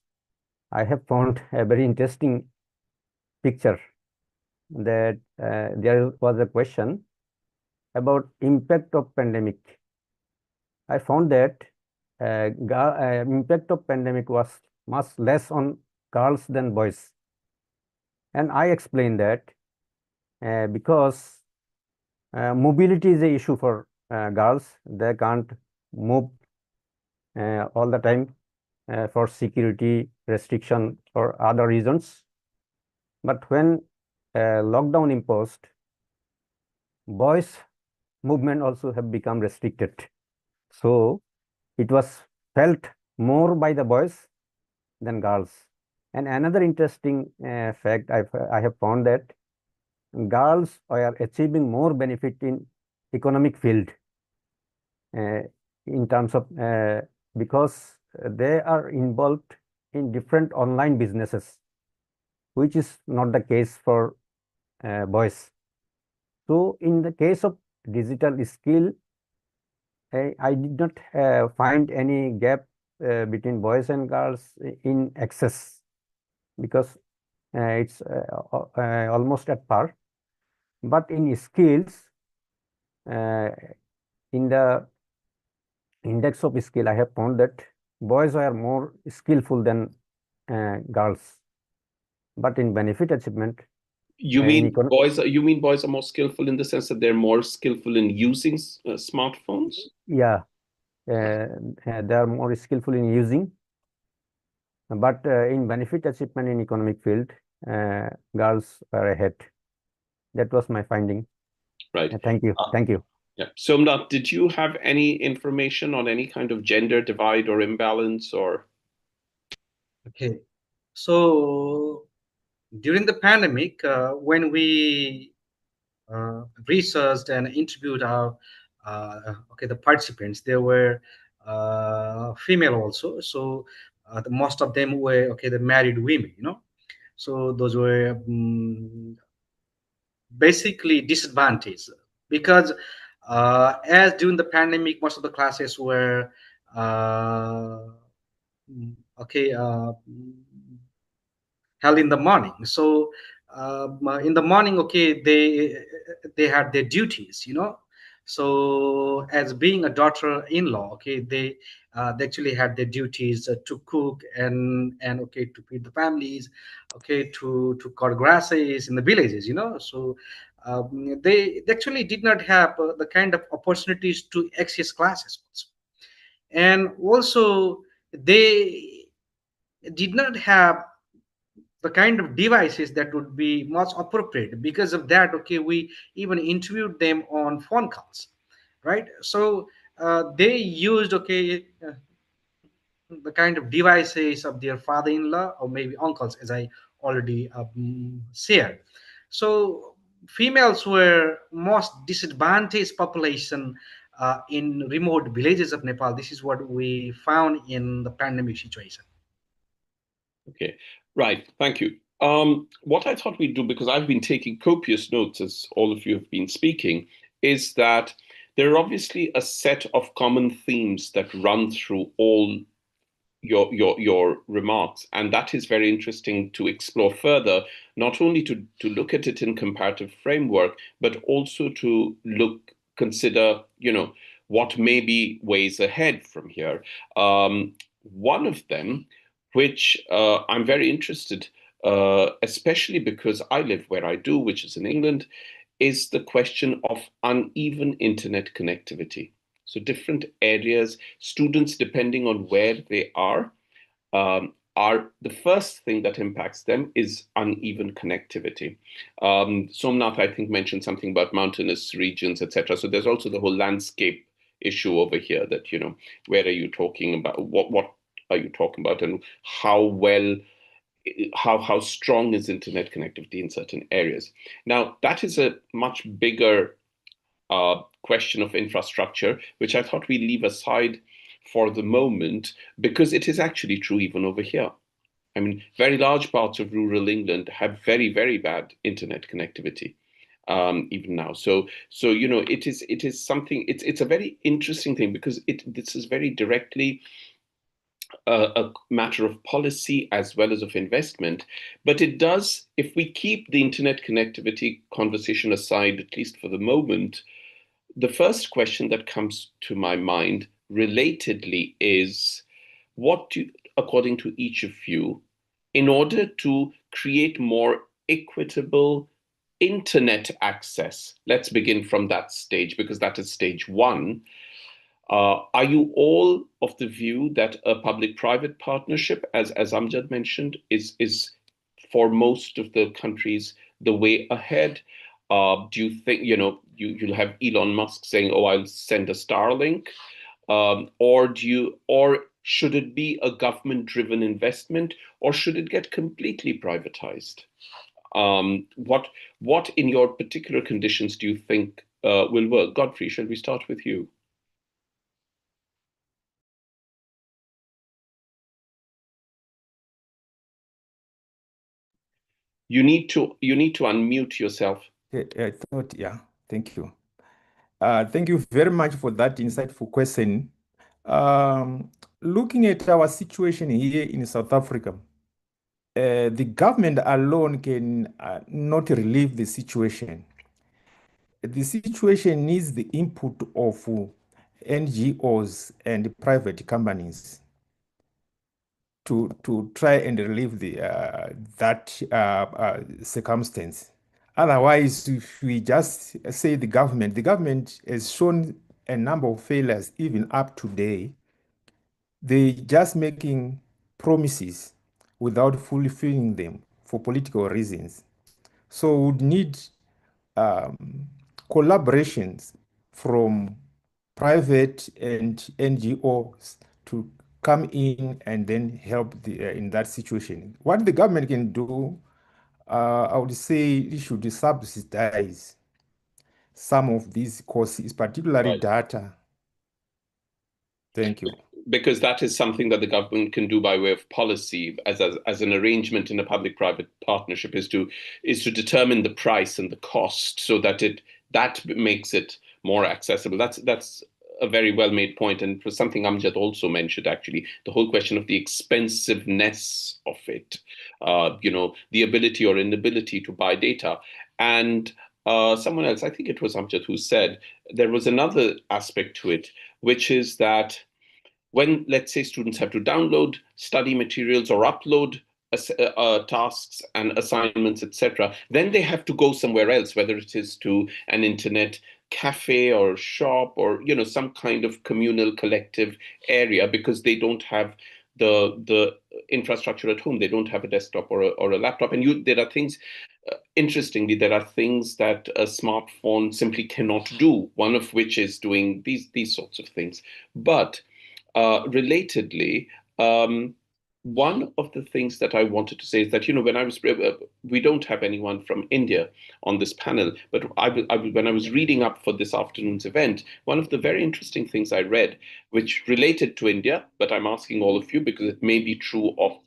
I have found a very interesting picture that there was a question about impact of pandemic. I found that impact of pandemic was much less on girls than boys. And I explained that because mobility is an issue for girls. They can't move all the time for security restriction or other reasons. But when lockdown imposed, boys' movement also have become restricted. So it was felt more by the boys than girls. And another interesting fact I have found that girls are achieving more benefit in economic field in terms of because they are involved in different online businesses, which is not the case for boys. So in the case of digital skill, I did not find any gap between boys and girls in access, because it's almost at par. But in skills, in the index of skill, I have found that boys are more skillful than girls. But in benefit achievement, you mean boys are more skillful in the sense that they're more skillful in using smartphones? Yeah, they are more skillful in using. But in benefit achievement in economic field, girls are ahead. That was my finding. Right. Thank you. Thank you. Yeah. So, Nath, did you have any information on any kind of gender divide or imbalance or? Okay. So during the pandemic, when we researched and interviewed our the participants, there were female also. So most of them were the married women, so those were basically disadvantaged because as during the pandemic, most of the classes were uh, okay held in the morning. So in the morning, they had their duties, so as being a daughter-in-law, they actually had their duties to cook and to feed the families, to cut grasses in the villages, so they actually did not have the kind of opportunities to access classes also. And also they did not have the kind of devices that would be much appropriate. Because of that, we even interviewed them on phone calls, right? So they used the kind of devices of their father-in-law or maybe uncles, as I already shared. So females were most disadvantaged population in remote villages of Nepal. This is what we found in the pandemic situation. Okay, right. Thank you. What I thought we'd do, because I've been taking copious notes as all of you have been speaking, is that there are obviously a set of common themes that run through all your remarks, and that is very interesting to explore further, not only to look at it in comparative framework, but also to consider, what may be ways ahead from here. One of them, which I'm very interested, especially because I live where I do, which is in England, is the question of uneven internet connectivity. So different areas, students, depending on where they are the first thing that impacts them is uneven connectivity. Somnath, I think, mentioned something about mountainous regions, etc. So there's also the whole landscape issue over here that, where are you talking about? What are you talking about? And how strong is internet connectivity in certain areas? Now, that is a much bigger question of infrastructure, which I thought we leave aside for the moment, because it is actually true even over here. I mean, very large parts of rural England have very, very bad internet connectivity, even now. So it is something. It's a very interesting thing, because this is very directly a matter of policy as well as of investment. But it does, if we keep the internet connectivity conversation aside, at least for the moment, the first question that comes to my mind relatedly is, what do, according to each of you, in order to create more equitable internet access, let's begin from that stage, because that is stage one. Are you all of the view that a public-private partnership, as Amjad mentioned, is for most of the countries the way ahead? Do you think, you'll have Elon Musk saying, "Oh, I'll send a Starlink," or should it be a government-driven investment, or should it get completely privatized? What in your particular conditions do you think will work? Godfrey, shall we start with you? You need to unmute yourself. I thought, yeah, thank you. Thank you very much for that insightful question. Looking at our situation here in South Africa, the government alone can not relieve the situation. The situation needs the input of NGOs and private companies to try and relieve that circumstance. Otherwise, if we just say the government has shown a number of failures even up to today. They just making promises without fulfilling them for political reasons. So we would need collaborations from private and NGOs to come in and then help in that situation. What the government can do, I would say it should subsidize some of these courses, particularly Right. data. Thank you. Because that is something that the government can do by way of policy as an arrangement in a public-private partnership is to determine the price and the cost so that that makes it more accessible. That's a very well-made point, and for something Amjad also mentioned, actually, the whole question of the expensiveness of it, the ability or inability to buy data. And someone else, I think it was Amjad, who said there was another aspect to it, which is that when, let's say, students have to download study materials or upload tasks and assignments, etc., then they have to go somewhere else, whether it is to an internet cafe or shop or some kind of communal collective area, because they don't have the infrastructure at home. They don't have a desktop or a laptop. And there are things, interestingly, there are things that a smartphone simply cannot do, one of which is doing these sorts of things. But relatedly, one of the things that I wanted to say is that, when I was, we don't have anyone from India on this panel, but when I was reading up for this afternoon's event, one of the very interesting things I read, which related to India, but I'm asking all of you because it may be true of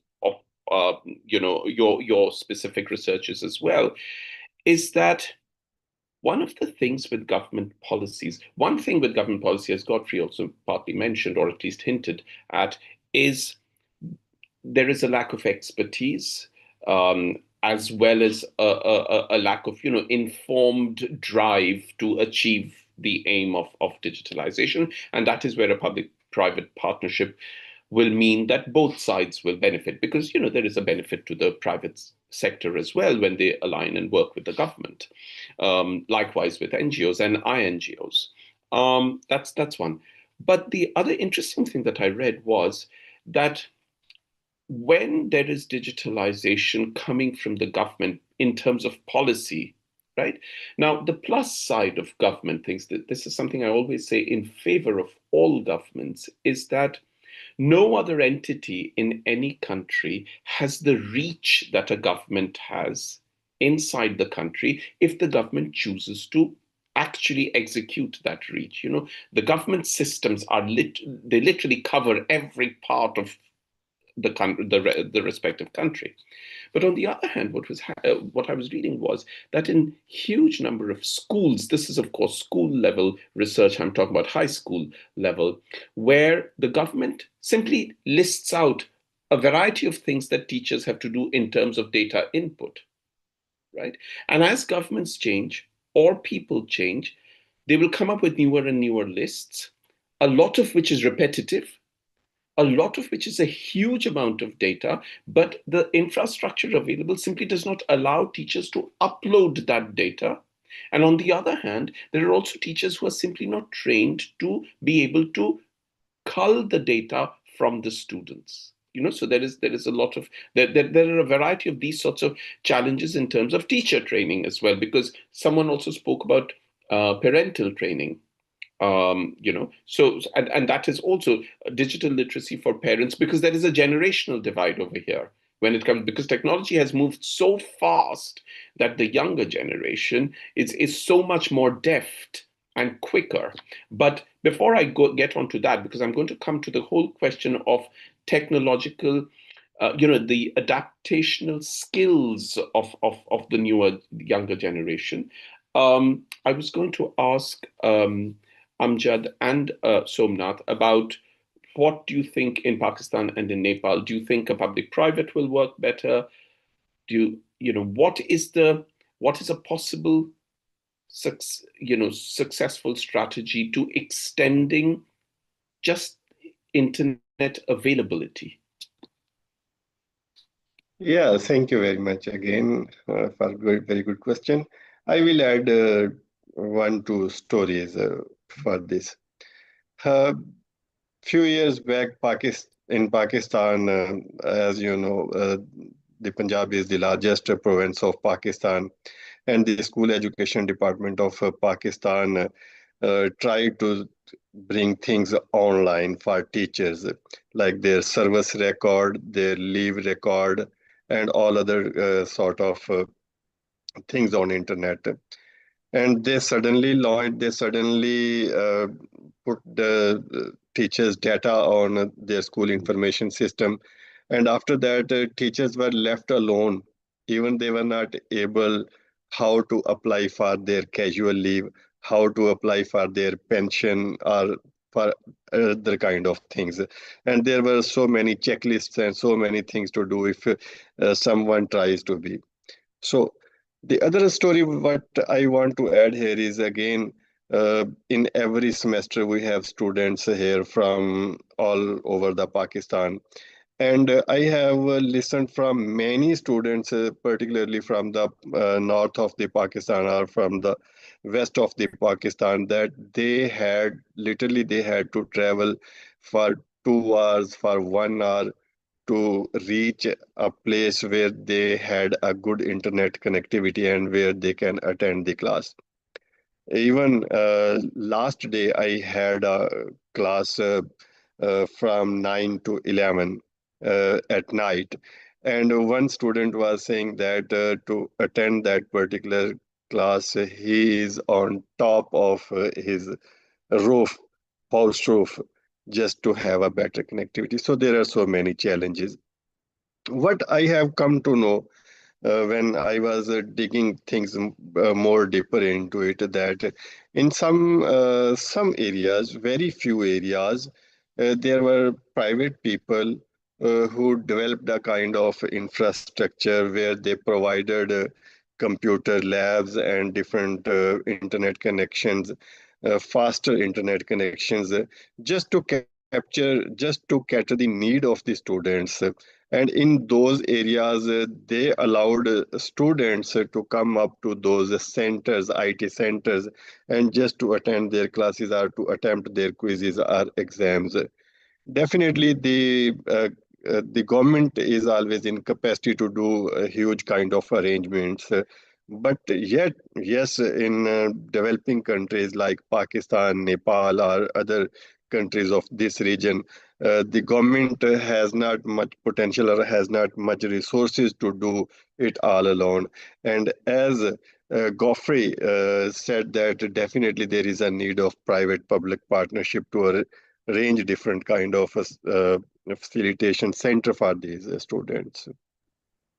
your specific researches as well, is that one thing with government policy, as Godfrey also partly mentioned, or at least hinted at, is there is a lack of expertise, as well as a lack of, informed drive to achieve the aim of digitalization. And that is where a public-private partnership will mean that both sides will benefit, because there is a benefit to the private sector as well when they align and work with the government. Likewise with NGOs and INGOs. That's one. But the other interesting thing that I read was that when there is digitalization coming from the government in terms of policy, right? Now, the plus side of government thinks that this is something I always say in favor of all governments, is that no other entity in any country has the reach that a government has inside the country if the government chooses to actually execute that reach. The government systems they literally cover every part of the respective country. But on the other hand, what I was reading was that in huge number of schools, this is of course school level research, I'm talking about high school level, where the government simply lists out a variety of things that teachers have to do in terms of data input, right? And as governments change or people change, they will come up with newer and newer lists, a lot of which is repetitive, a lot of which is a huge amount of data, but the infrastructure available simply does not allow teachers to upload that data. And on the other hand, there are also teachers who are simply not trained to be able to cull the data from the students. So there is a lot of, there are a variety of these sorts of challenges in terms of teacher training as well, because someone also spoke about parental training. So and that is also digital literacy for parents, because there is a generational divide over here when it comes, because technology has moved so fast that the younger generation is so much more deft and quicker. But before I get onto that, because I'm going to come to the whole question of technological, the adaptational skills of the younger generation, I was going to ask Amjad and Somnath about what do you think in Pakistan and in Nepal? Do you think a public-private will work better? what is a possible successful strategy to extending just internet availability? Yeah, thank you very much again for very good question. I will add 1, 2 stories for this. Few years back, in Pakistan, as you know, the Punjab is the largest province of Pakistan, and the school education department of Pakistan tried to bring things online for teachers, like their service record, their leave record, and all other sort of things on internet. And they suddenly put the teachers' data on their school information system. And after that, teachers were left alone. Even they were not able how to apply for their casual leave, how to apply for their pension or for other kind of things. And there were so many checklists and so many things to do if someone tries to be. So the other story what I want to add here is again, in every semester we have students here from all over the Pakistan. And I have listened from many students, particularly from the north of the Pakistan or from the west of the Pakistan, that they had to travel for 2 hours, for 1 hour to reach a place where they had a good internet connectivity and where they can attend the class. Even last day, I had a class from 9 to 11 at night. And one student was saying that to attend that particular class, he is on top of his roof, house roof, just to have a better connectivity. So there are so many challenges. What I have come to know when I was digging things more deeper into it, that in some areas, very few areas, there were private people who developed a kind of infrastructure where they provided computer labs and different internet connections, faster internet connections, just to cater the need of the students. And in those areas, they allowed students to come up to those centers, IT centers, and just to attend their classes or to attempt their quizzes or exams. Definitely, the government is always in capacity to do a huge kind of arrangements. But yet, yes, in developing countries like Pakistan, Nepal, or other countries of this region, the government has not much potential or has not much resources to do it all alone. And as Godfrey said, that definitely there is a need of private-public partnership to arrange different kind of facilitation center for these students.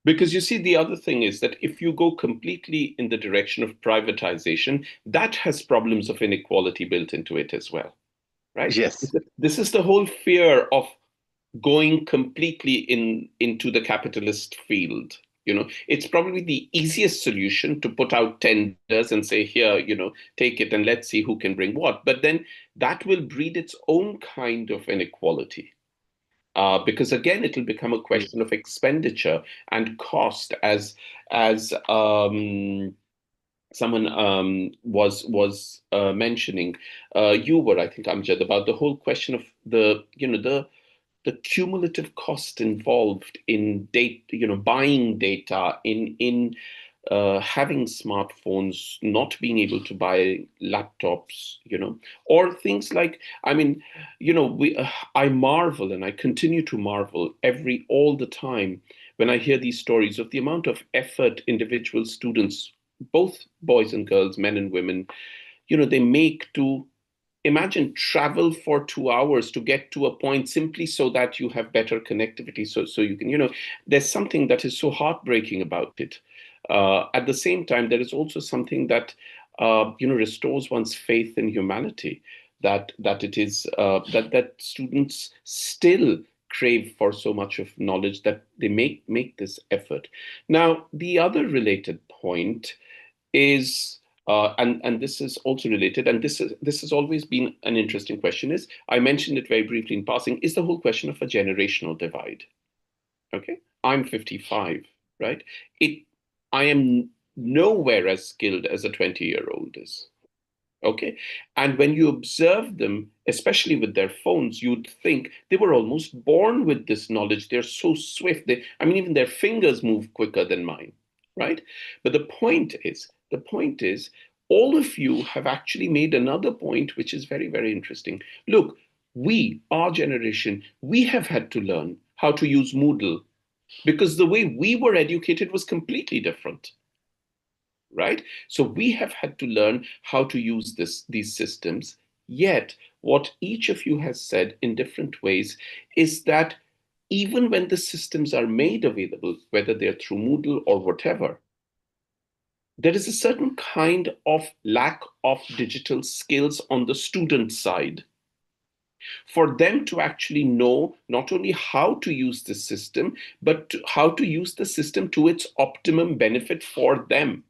Because you see, the other thing is that if you go completely in the direction of privatization, that has problems of inequality built into it as well, right? Yes. This is the whole fear of going completely into the capitalist field. It's probably the easiest solution to put out tenders and say, here, take it and let's see who can bring what. But then that will breed its own kind of inequality. Because again, it'll become a question of expenditure and cost, as someone was mentioning. You were, I think, Amjad, about the whole question of the cumulative cost involved in buying data, in having smartphones, not being able to buy laptops, or things like, I marvel, and I continue to marvel all the time when I hear these stories of the amount of effort individual students, both boys and girls, men and women, they make to imagine travel for 2 hours to get to a point simply so that you have better connectivity. So you can, there's something that is so heartbreaking about it. At the same time, there is also something that, restores one's faith in humanity, that it is, that students still crave for so much of knowledge that they make this effort. Now, the other related point is, and this is also related, and this has always been an interesting question, is, I mentioned it very briefly in passing, is the whole question of a generational divide. Okay, I'm 55, right? I am nowhere as skilled as a 20-year-old is. Okay, and when you observe them, especially with their phones, you'd think they were almost born with this knowledge. They're so swift. I mean, even their fingers move quicker than mine, right? But the point is, all of you have actually made another point, which is very, very interesting. Look, our generation, we have had to learn how to use Moodle because the way we were educated was completely different. Right? So we have had to learn how to use these systems. Yet, what each of you has said in different ways is that even when the systems are made available, whether they're through Moodle or whatever, there is a certain kind of lack of digital skills on the student side for them to actually know not only how to use the system, but how to use the system to its optimum benefit for them.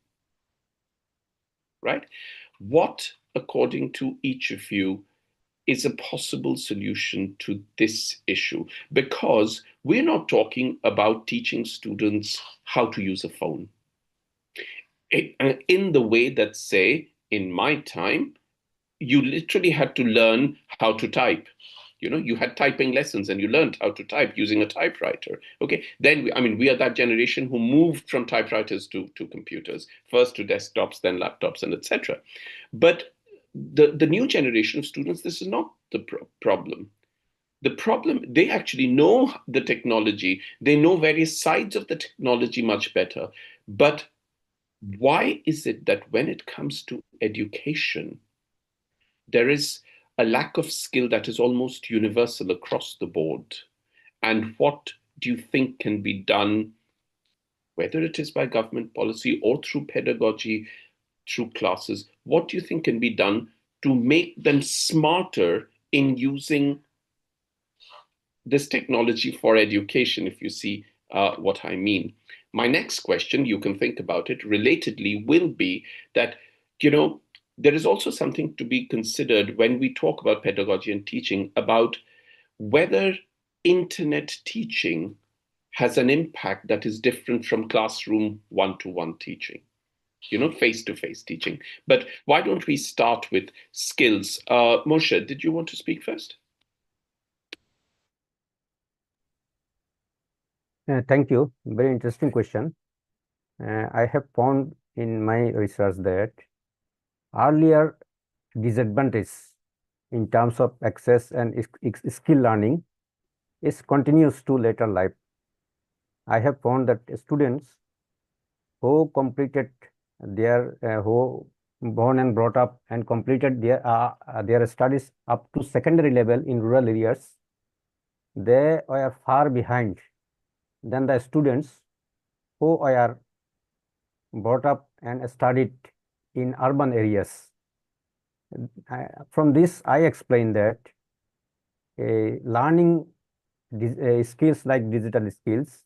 Right? What, according to each of you, is a possible solution to this issue? Because we're not talking about teaching students how to use a phone in the way that, say, in my time, you literally had to learn how to type. You had typing lessons and you learned how to type using a typewriter. Okay, then we are that generation who moved from typewriters to computers, first to desktops, then laptops, and etc. But the new generation of students, this is not the problem. The problem, they actually know the technology, they know various sides of the technology much better. But why is it that when it comes to education, there is a lack of skill that is almost universal across the board? And what do you think can be done, whether it is by government policy or through pedagogy, through classes? What do you think can be done to make them smarter in using this technology for education, if you see what I mean? My next question, you can think about it relatedly, will be that, there is also something to be considered when we talk about pedagogy and teaching about whether internet teaching has an impact that is different from classroom one-to-one teaching, face-to-face teaching. But why don't we start with skills? Moshe, did you want to speak first? Thank you. Very interesting question. I have found in my research that earlier disadvantage in terms of access and skill learning is continuous to later life. I have found that students who completed who born and brought up and completed their studies up to secondary level in rural areas, they were far behind than the students who are brought up and studied in urban areas. From this, I explain that learning skills like digital skills,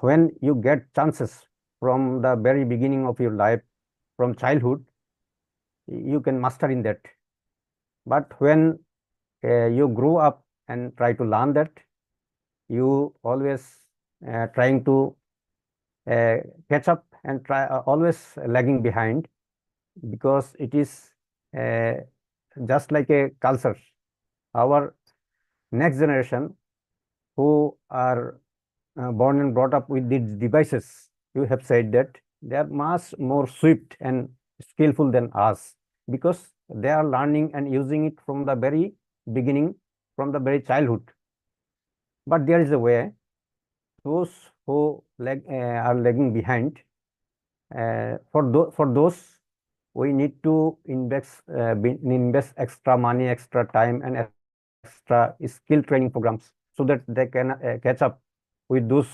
when you get chances from the very beginning of your life, from childhood, you can master in that. But when you grow up and try to learn that, you always trying to catch up and try always lagging behind, because it is just like a culture. Our next generation who are born and brought up with these devices, you have said that they are much more swift and skillful than us, because they are learning and using it from the very beginning, from the very childhood. But there is a way, those who are lagging behind, for those we need to invest extra money, extra time, and extra skill training programs, so that they can catch up with those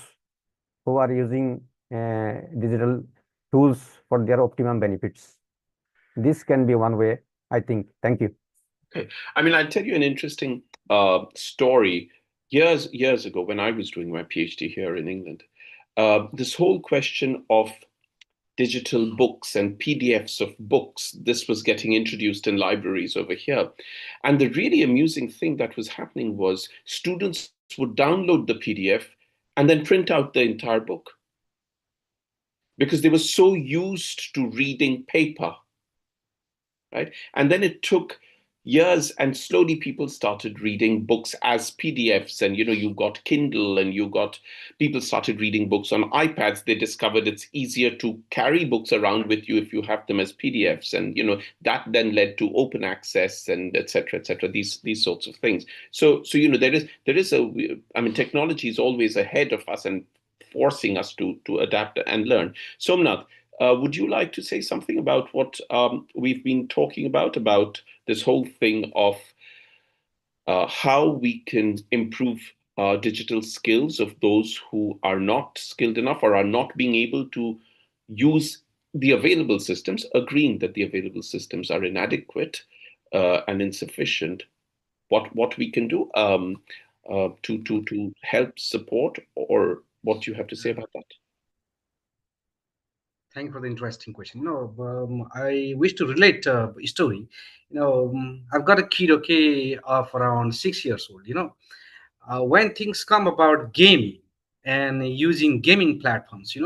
who are using digital tools for their optimum benefits. This can be one way, I think. Thank you. Okay. I'll tell you an interesting story years ago when I was doing my PhD here in England, this whole question of digital books and PDFs of books, this was getting introduced in libraries over here. And the really amusing thing that was happening was students would download the PDF and then print out the entire book because they were so used to reading paper, right? And then it took years, and slowly people started reading books as PDFs, and you got Kindle, and people started reading books on iPads. They discovered it's easier to carry books around with you if you have them as PDFs, and that then led to open access and et cetera, these sorts of things. So there is technology is always ahead of us and forcing us to adapt and learn. Somnath, would you like to say something about what we've been talking about this whole thing of how we can improve digital skills of those who are not skilled enough or are not being able to use the available systems, agreeing that the available systems are inadequate and insufficient? What we can do to help support, or what you have to say about that? Thank you for the interesting question. I wish to relate a story. I've got a kid, of around 6 years old. When things come about gaming and using gaming platforms,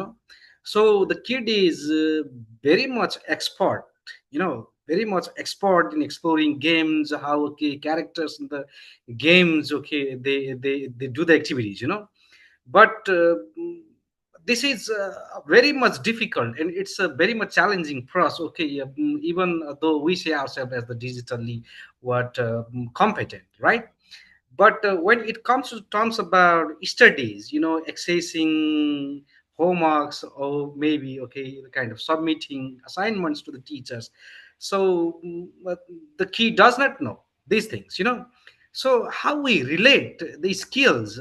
so the kid is very much expert. Very much expert in exploring games, how characters in the games, they do the activities. But this is very much difficult, and it's very much challenging for us, even though we say ourselves as the digitally competent, right? But when it comes to terms about studies, accessing homeworks, or maybe the kind of submitting assignments to the teachers, so the key does not know these things. So how we relate these skills,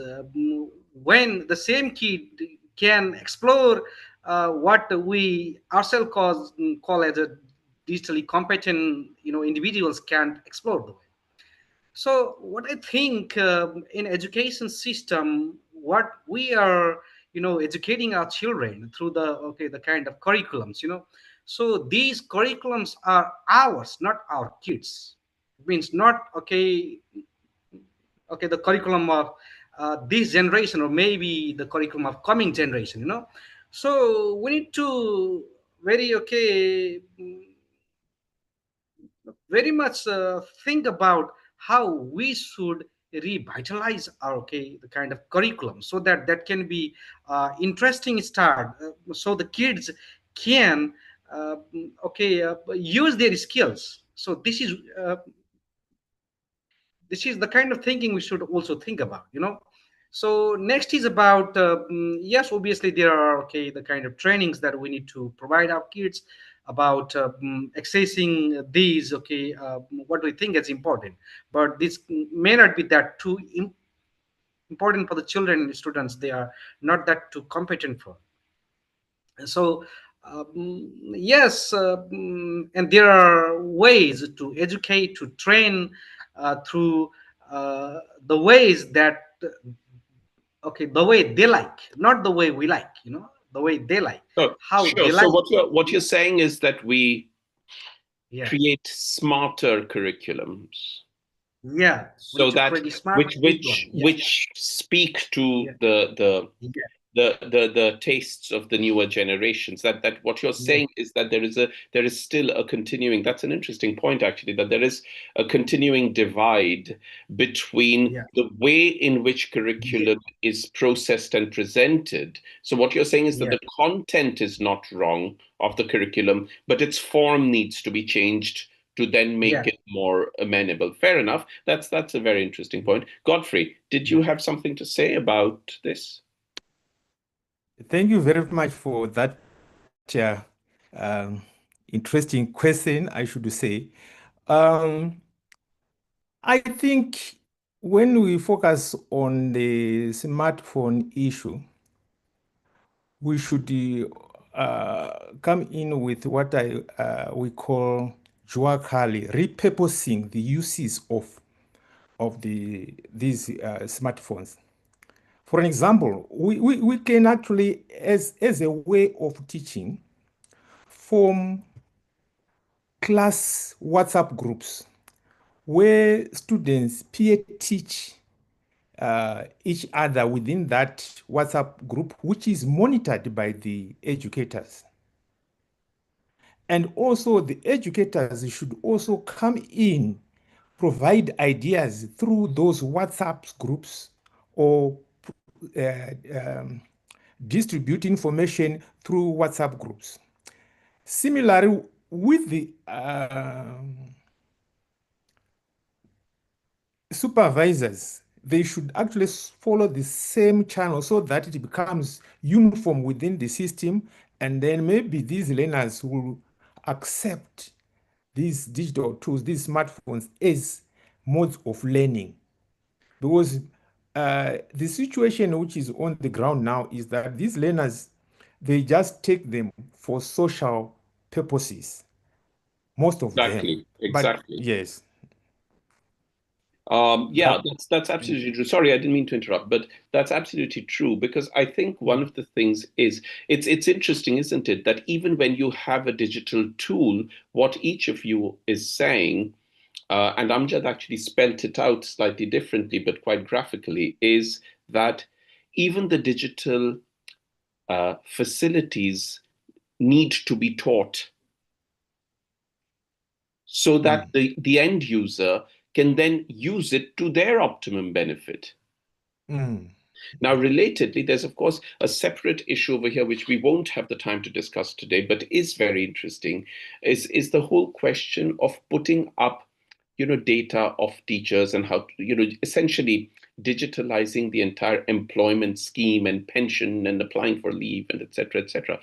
when the same kid can explore what we ourselves call as a digitally competent individuals can't explore the way. So what I think, in education system, what we are educating our children through the kind of curriculums, so these curriculums are ours, not our kids. It means not the curriculum of this generation, or maybe the curriculum of coming generation. So we need to very very much think about how we should revitalize our the kind of curriculum, so that that can be interesting start, so the kids can use their skills. So this is the kind of thinking we should also think about. So next is about yes, obviously there are the kind of trainings that we need to provide our kids about accessing these, what we think is important, but this may not be that too important for the children and students. They are not that too competent for. So yes, and there are ways to educate, to train through the ways that the way they like, not the way we like, the way they like. Oh, how sure. they So like. what you're saying is that we Yeah, create smarter curriculums, yeah, we so need to that create a smart curriculum. Yeah, which speak to yeah, yeah, the tastes of the newer generations. That what you're yeah, saying is that there is still a continuing. That's an interesting point, actually, that there is a continuing divide between yeah, the way in which yeah, curriculum is processed and presented. So what you're saying is that yeah, the content is not wrong of the curriculum, but its form needs to be changed to then make yeah, it more amenable. Fair enough. That's a very interesting point. Godfrey, did you have something to say about this? Thank you very much for that interesting question, I should say. I think when we focus on the smartphone issue, we should come in with what we call dual repurposing the uses of these smartphones. For an example, we can actually, as a way of teaching, form class WhatsApp groups where students peer teach each other within that WhatsApp group, which is monitored by the educators. And also the educators should also come in, provide ideas through those WhatsApp groups, or distribute information through WhatsApp groups. Similarly, with the supervisors, they should actually follow the same channel so that it becomes uniform within the system, and then maybe these learners will accept these digital tools, these smartphones, as modes of learning. Because the situation which is on the ground now is that these learners, they just take them for social purposes, most of them. Exactly. But yes. Yeah, that's absolutely true. Sorry, I didn't mean to interrupt, but that's absolutely true, because I think one of the things is it's interesting, isn't it, that even when you have a digital tool, what each of you is saying, and Amjad actually spelled it out slightly differently, but quite graphically, is that even the digital facilities need to be taught so that the end user can then use it to their optimum benefit. Now, relatedly, there's, of course, a separate issue over here, which we won't have the time to discuss today, but is very interesting, is the whole question of putting up, data of teachers and how, essentially digitalizing the entire employment scheme and pension and applying for leave and et cetera,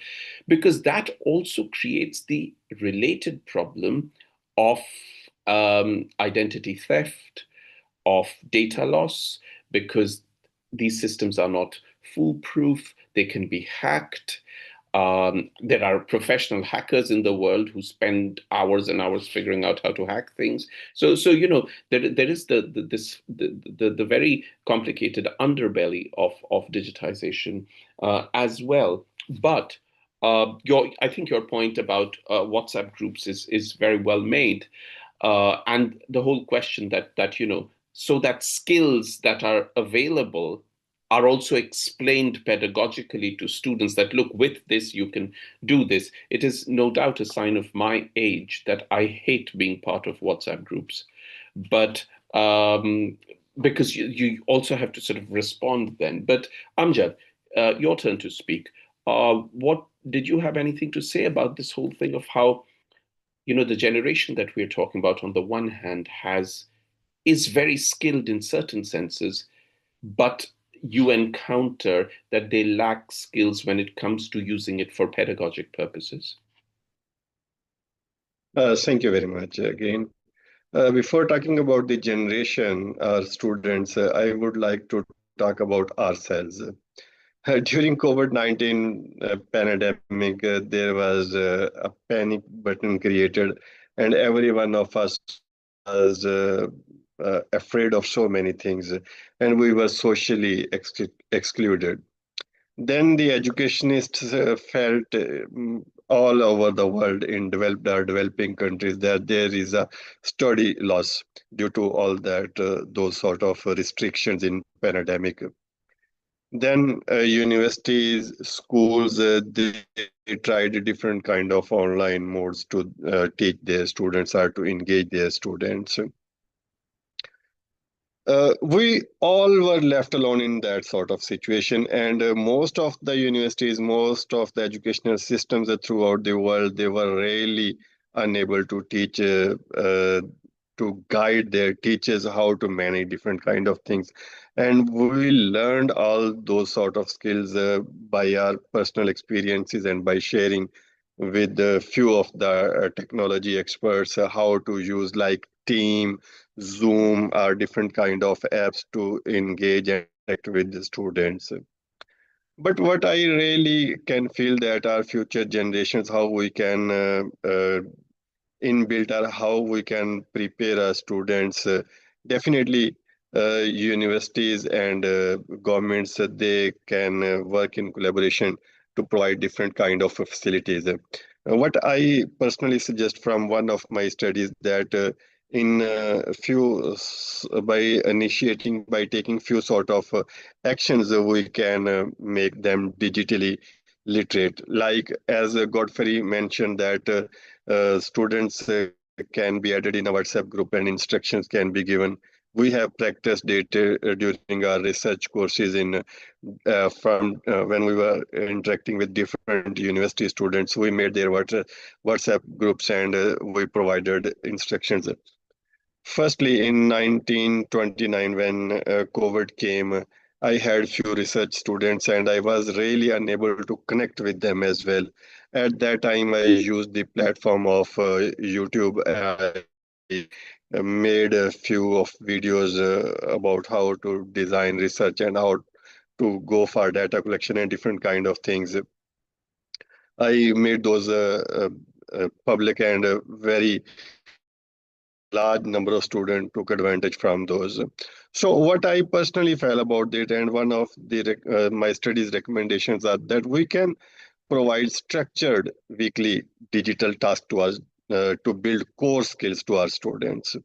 because that also creates the related problem of identity theft, of data loss, because these systems are not foolproof. They can be hacked. There are professional hackers in the world who spend hours and hours figuring out how to hack things. So there is the very complicated underbelly of digitization as well. But I think your point about WhatsApp groups is very well made, and the whole question that so that skills that are available are also explained pedagogically to students, that look, with this you can do this. It is no doubt a sign of my age that I hate being part of WhatsApp groups, but because you also have to sort of respond then. But Amjad, your turn to speak. What did you have anything to say about this whole thing of how the generation that we're talking about, on the one hand, is very skilled in certain senses, but you encounter that they lack skills when it comes to using it for pedagogic purposes? Thank you very much again. Before talking about the generation, our students, I would like to talk about ourselves. During COVID-19 pandemic, there was a panic button created, and every one of us was afraid of so many things, and we were socially excluded. Then the educationists felt all over the world in developing countries that there is a study loss due to all that those sort of restrictions in pandemic. Then universities, schools, they tried different kind of online modes to teach their students or to engage their students. We all were left alone in that sort of situation, and most of the universities, most of the educational systems throughout the world, they were really unable to teach, to guide their teachers how to manage different kind of things. And we learned all those sort of skills by our personal experiences and by sharing with a few of the technology experts how to use like Team, Zoom, or different kind of apps to engage and interact with the students. But what I really can feel that our future generations, how we can inbuilt or how we can prepare our students, definitely universities and governments, they can work in collaboration to provide different kind of facilities. What I personally suggest from one of my studies that in by taking few sort of actions, we can make them digitally literate. Like as Godfrey mentioned that students can be added in a WhatsApp group and instructions can be given. We have practiced it during our research courses in from when we were interacting with different university students. We made their WhatsApp groups and we provided instructions. Firstly, in 1929, when COVID came, I had few research students and I was really unable to connect with them as well. At that time, I used the platform of YouTube. I made a few of videos about how to design research and how to go for data collection and different kind of things. I made those public and very large number of students took advantage from those. So what I personally felt about it, and one of the my studies recommendations are that we can provide structured weekly digital tasks to us to build core skills to our students.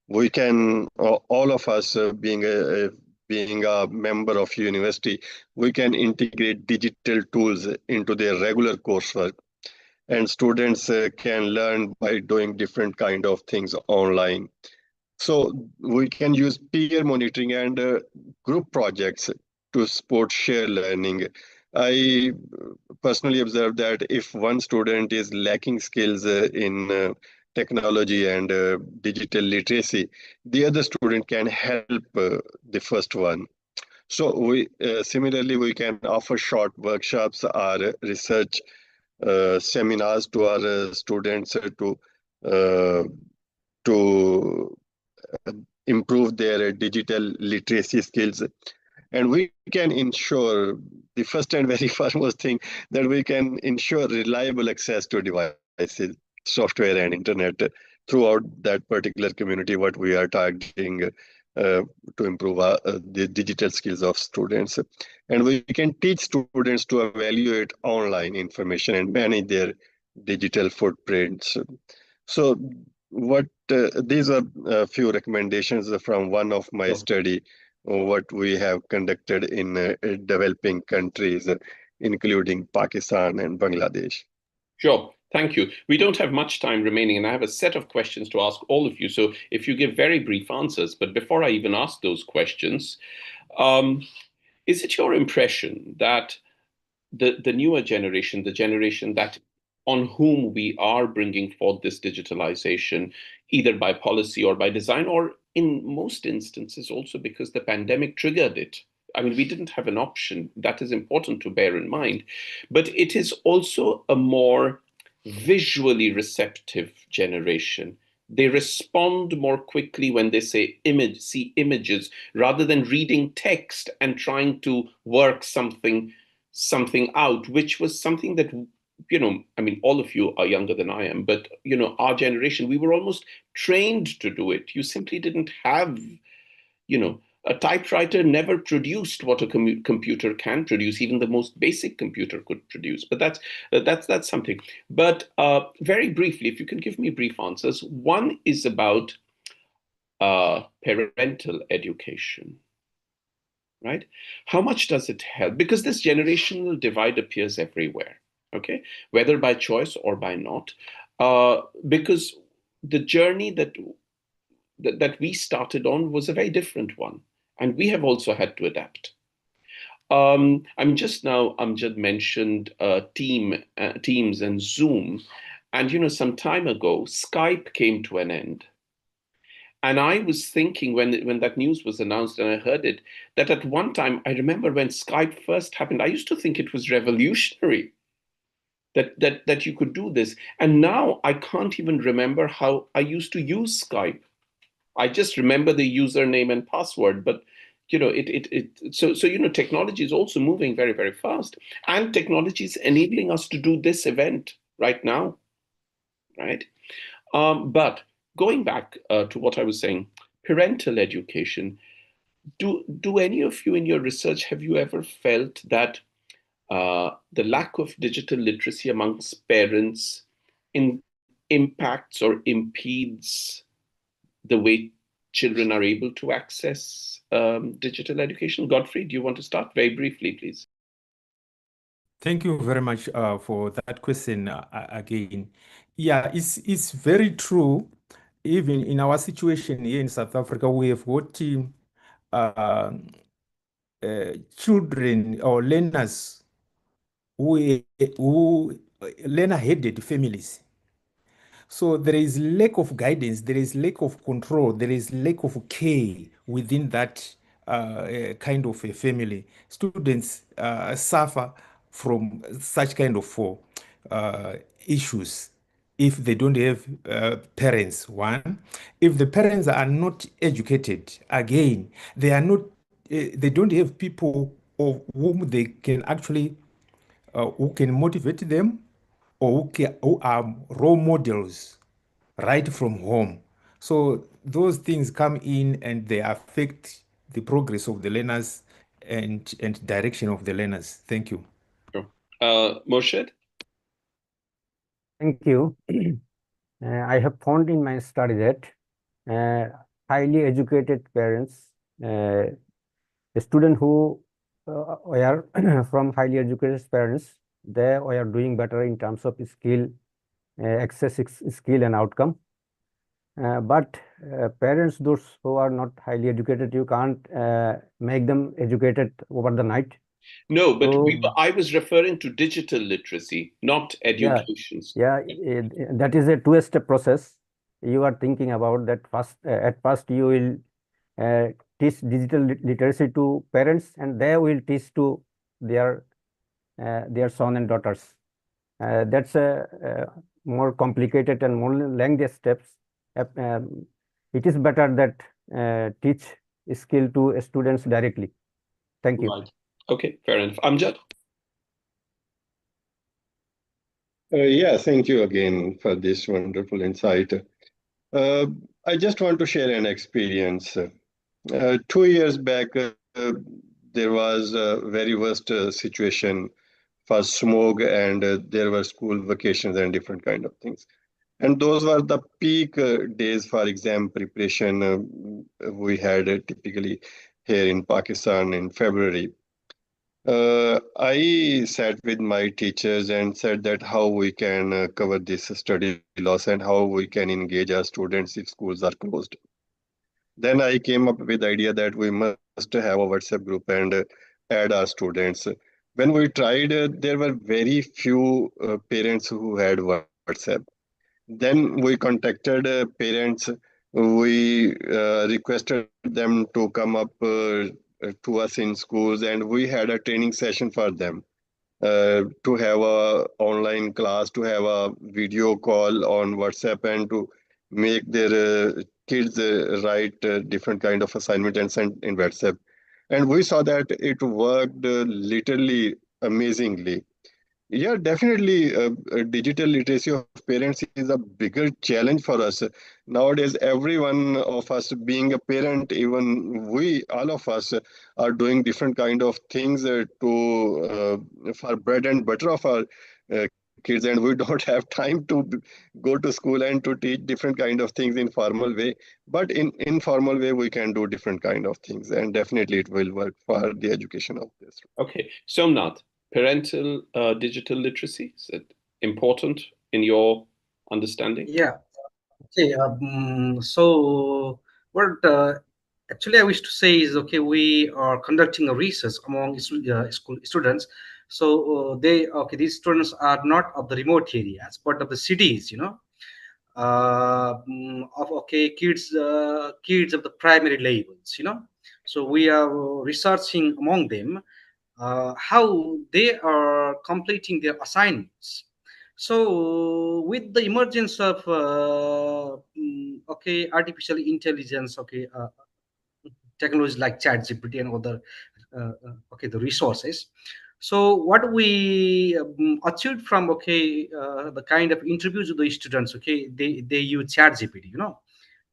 We can all of us being a member of university, we can integrate digital tools into their regular coursework, and students can learn by doing different kind of things online. So we can use peer monitoring and group projects to support shared learning. I personally observed that if one student is lacking skills in technology and digital literacy, the other student can help the first one. So we similarly we can offer short workshops or research seminars to our students uh, to improve their digital literacy skills. And we can ensure the first and very foremost thing that we can ensure reliable access to devices, software, and internet throughout that particular community. What we are targeting to improve the digital skills of students, and we can teach students to evaluate online information and manage their digital footprints. So, what these are a few recommendations from one of my study what we have conducted in developing countries, including Pakistan and Bangladesh. Sure. Thank you. We don't have much time remaining, and I have a set of questions to ask all of you. So if you give very brief answers, but before I even ask those questions, is it your impression that the newer generation, the generation that on whom we are bringing forth this digitalization, either by policy or by design, or in most instances also because the pandemic triggered it? I mean, we didn't have an option. That is important to bear in mind. But it is also a more visually receptive generation. They respond more quickly when they see images, rather than reading text and trying to work something out, which was something that, I mean, all of you are younger than I am, but, our generation, we were almost trained to do it. You simply didn't have, a typewriter never produced what a computer can produce. Even the most basic computer could produce. But that's something. But very briefly, if you can give me brief answers. One is about parental education, right? How much does it help? Because this generational divide appears everywhere, okay, whether by choice or by not, because the journey that we started on was a very different one, and we have also had to adapt. I mean, just now Amjad mentioned Teams and Zoom, and some time ago Skype came to an end. And I was thinking when that news was announced and I heard it, that at one time, I remember when Skype first happened, I used to think it was revolutionary that you could do this. And now I can't even remember how I used to use Skype. I just remember the username and password, but so technology is also moving very, very fast, and technology is enabling us to do this event right now, right? But going back to what I was saying, parental education. Do any of you in your research, have you ever felt that the lack of digital literacy amongst parents impacts or impedes the way children are able to access digital education? Godfrey, do you want to start very briefly, please? Thank you very much for that question again. Yeah, it's very true. Even in our situation here in South Africa, we have got uh, children or learners who learner-headed families. So there is lack of guidance, there is lack of control, there is lack of care within that kind of a family. Students suffer from such kind of issues if they don't have parents. One, if the parents are not educated, again, they are not. They don't have people of whom they can actually who can motivate them or who are role models right from home. So those things come in and they affect the progress of the learners and direction of the learners. Thank you. Sure. Morshed? Thank you. I have found in my study that highly educated parents, a student who were from highly educated parents, they were doing better in terms of skill, access skill and outcome. But parents, those who are not highly educated, you can't make them educated over the night. No, but So, I was referring to digital literacy, not education. yeah, that is a two-step process. You are thinking about that first. At first, you will teach digital literacy to parents, and they will teach to their son and daughters. That's a more complicated and more lengthy steps. It is better that teach skill to students directly. Thank you. Right. Okay, fair enough. Amjad? Yeah, thank you again for this wonderful insight. I just want to share an experience. 2 years back, there was a very worst situation for smoke, and there were school vacations and different kind of things. And those were the peak days for exam preparation we had typically here in Pakistan in February. I sat with my teachers and said that how we can cover this study loss and how we can engage our students if schools are closed. Then I came up with the idea that we must have a WhatsApp group and add our students. When we tried, there were very few parents who had WhatsApp. Then we contacted parents. We requested them to come up to us in schools, and we had a training session for them to have a online class, to have a video call on WhatsApp, and to make their kids write different kind of assignment and send in WhatsApp. And we saw that it worked literally amazingly. Yeah, definitely. Digital literacy of parents is a bigger challenge for us. Nowadays, every one of us being a parent, even we, all of us, are doing different kind of things for bread and butter of our kids, and we don't have time to go to school and to teach different kind of things in formal way. But in informal way, we can do different kind of things, and definitely it will work for the education of this. Okay, so Nath, parental digital literacy, is it important in your understanding? Yeah. Okay. So what actually I wish to say is, okay, we are conducting a research among school students. So these students are not of the remote areas, but of the cities. Of kids of the primary levels. So we are researching among them how they are completing their assignments. So with the emergence of artificial intelligence, technologies like ChatGPT and other the resources. So what we achieved from the kind of interviews with the students, they use ChatGPT,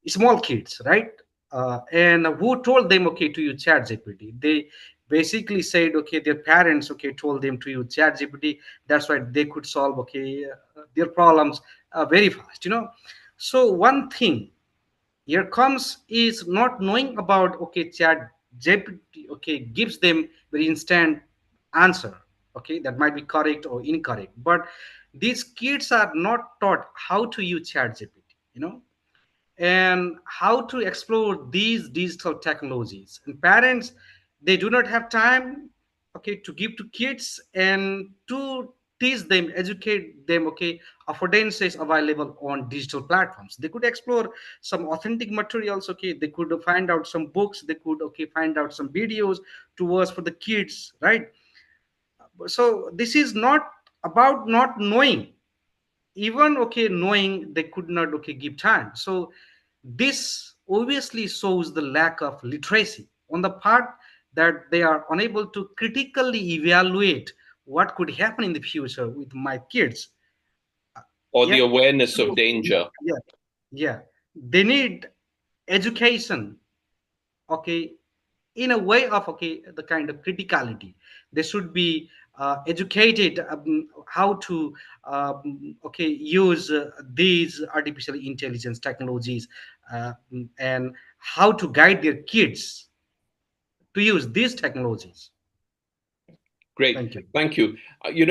small kids, right? And who told them, okay, to use ChatGPT? They basically said, okay, their parents, okay, told them to use ChatGPT. That's why they could solve, okay, their problems very fast, So one thing here comes is not knowing about, okay, ChatGPT, okay, gives them very instant answer, okay, that might be correct or incorrect. But these kids are not taught how to use ChatGPT, and how to explore these digital technologies. And parents, they do not have time, okay, to give to kids and to teach them, educate them, okay, affordances available on digital platforms. They could explore some authentic materials, okay, they could find out some books, they could, okay, find out some videos to watch for the kids, right? So this is not about not knowing, even, okay, knowing they could not, okay, give time. So this obviously shows the lack of literacy on the part, that they are unable to critically evaluate what could happen in the future with my kids. Or the Yeah. awareness So of danger. yeah, yeah, they need education, okay, in a way of, okay, the kind of criticality. They should be educated how to okay, use these artificial intelligence technologies, and how to guide their kids to use these technologies. Great. Thank you. Thank you.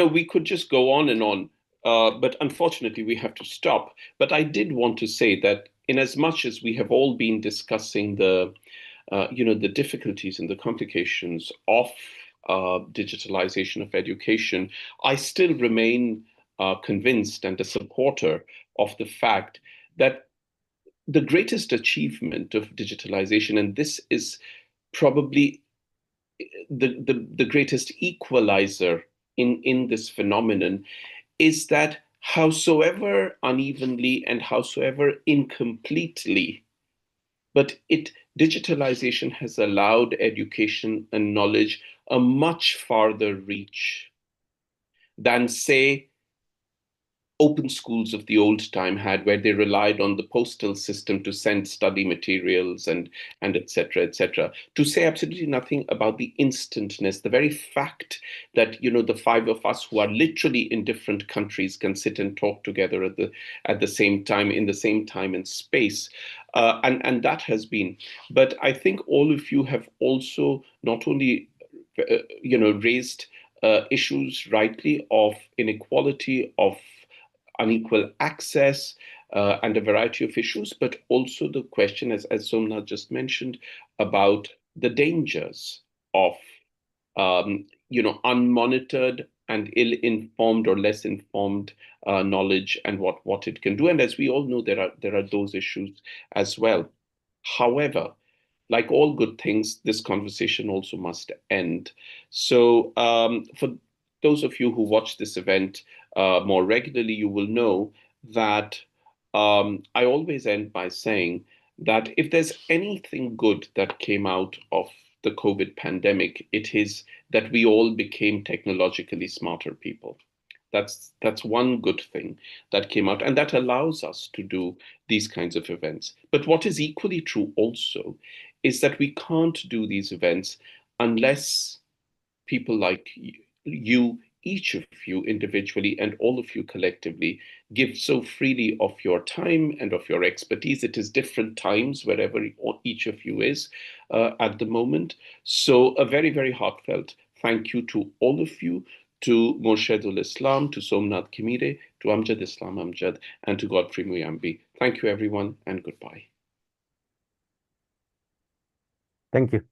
We could just go on and on, but unfortunately we have to stop. But I did want to say that in as much as we have all been discussing the difficulties and the complications of digitalization of education, I still remain convinced and a supporter of the fact that the greatest achievement of digitalization, and this is probably the greatest equalizer in this phenomenon, is that howsoever unevenly and howsoever incompletely, but digitalization has allowed education and knowledge a much farther reach than, say, open schools of the old time had, where they relied on the postal system to send study materials and et cetera, to say absolutely nothing about the instantness, the very fact that the five of us who are literally in different countries can sit and talk together at the same time, in the same time and space, and that has been. But I think all of you have also not only raised issues rightly of inequality, of unequal access, and a variety of issues, but also the question, as Somnath just mentioned, about the dangers of unmonitored and ill-informed or less informed knowledge, and what it can do. And as we all know, there are those issues as well. However, like all good things, this conversation also must end. So for those of you who watch this event more regularly, you will know that I always end by saying that if there's anything good that came out of the COVID pandemic, it is that we all became technologically smarter people. That's one good thing that came out, and that allows us to do these kinds of events. But what is equally true also is that we can't do these events unless people like you, each of you individually and all of you collectively, give so freely of your time and of your expertise. It is different times wherever each of you is at the moment. So a very, very heartfelt thank you to all of you, to Morshedul Islam, to Somnath Ghimire, to Amjad Islam Amjad, and to Godfrey Muyambi. Thank you, everyone, and goodbye. Thank you.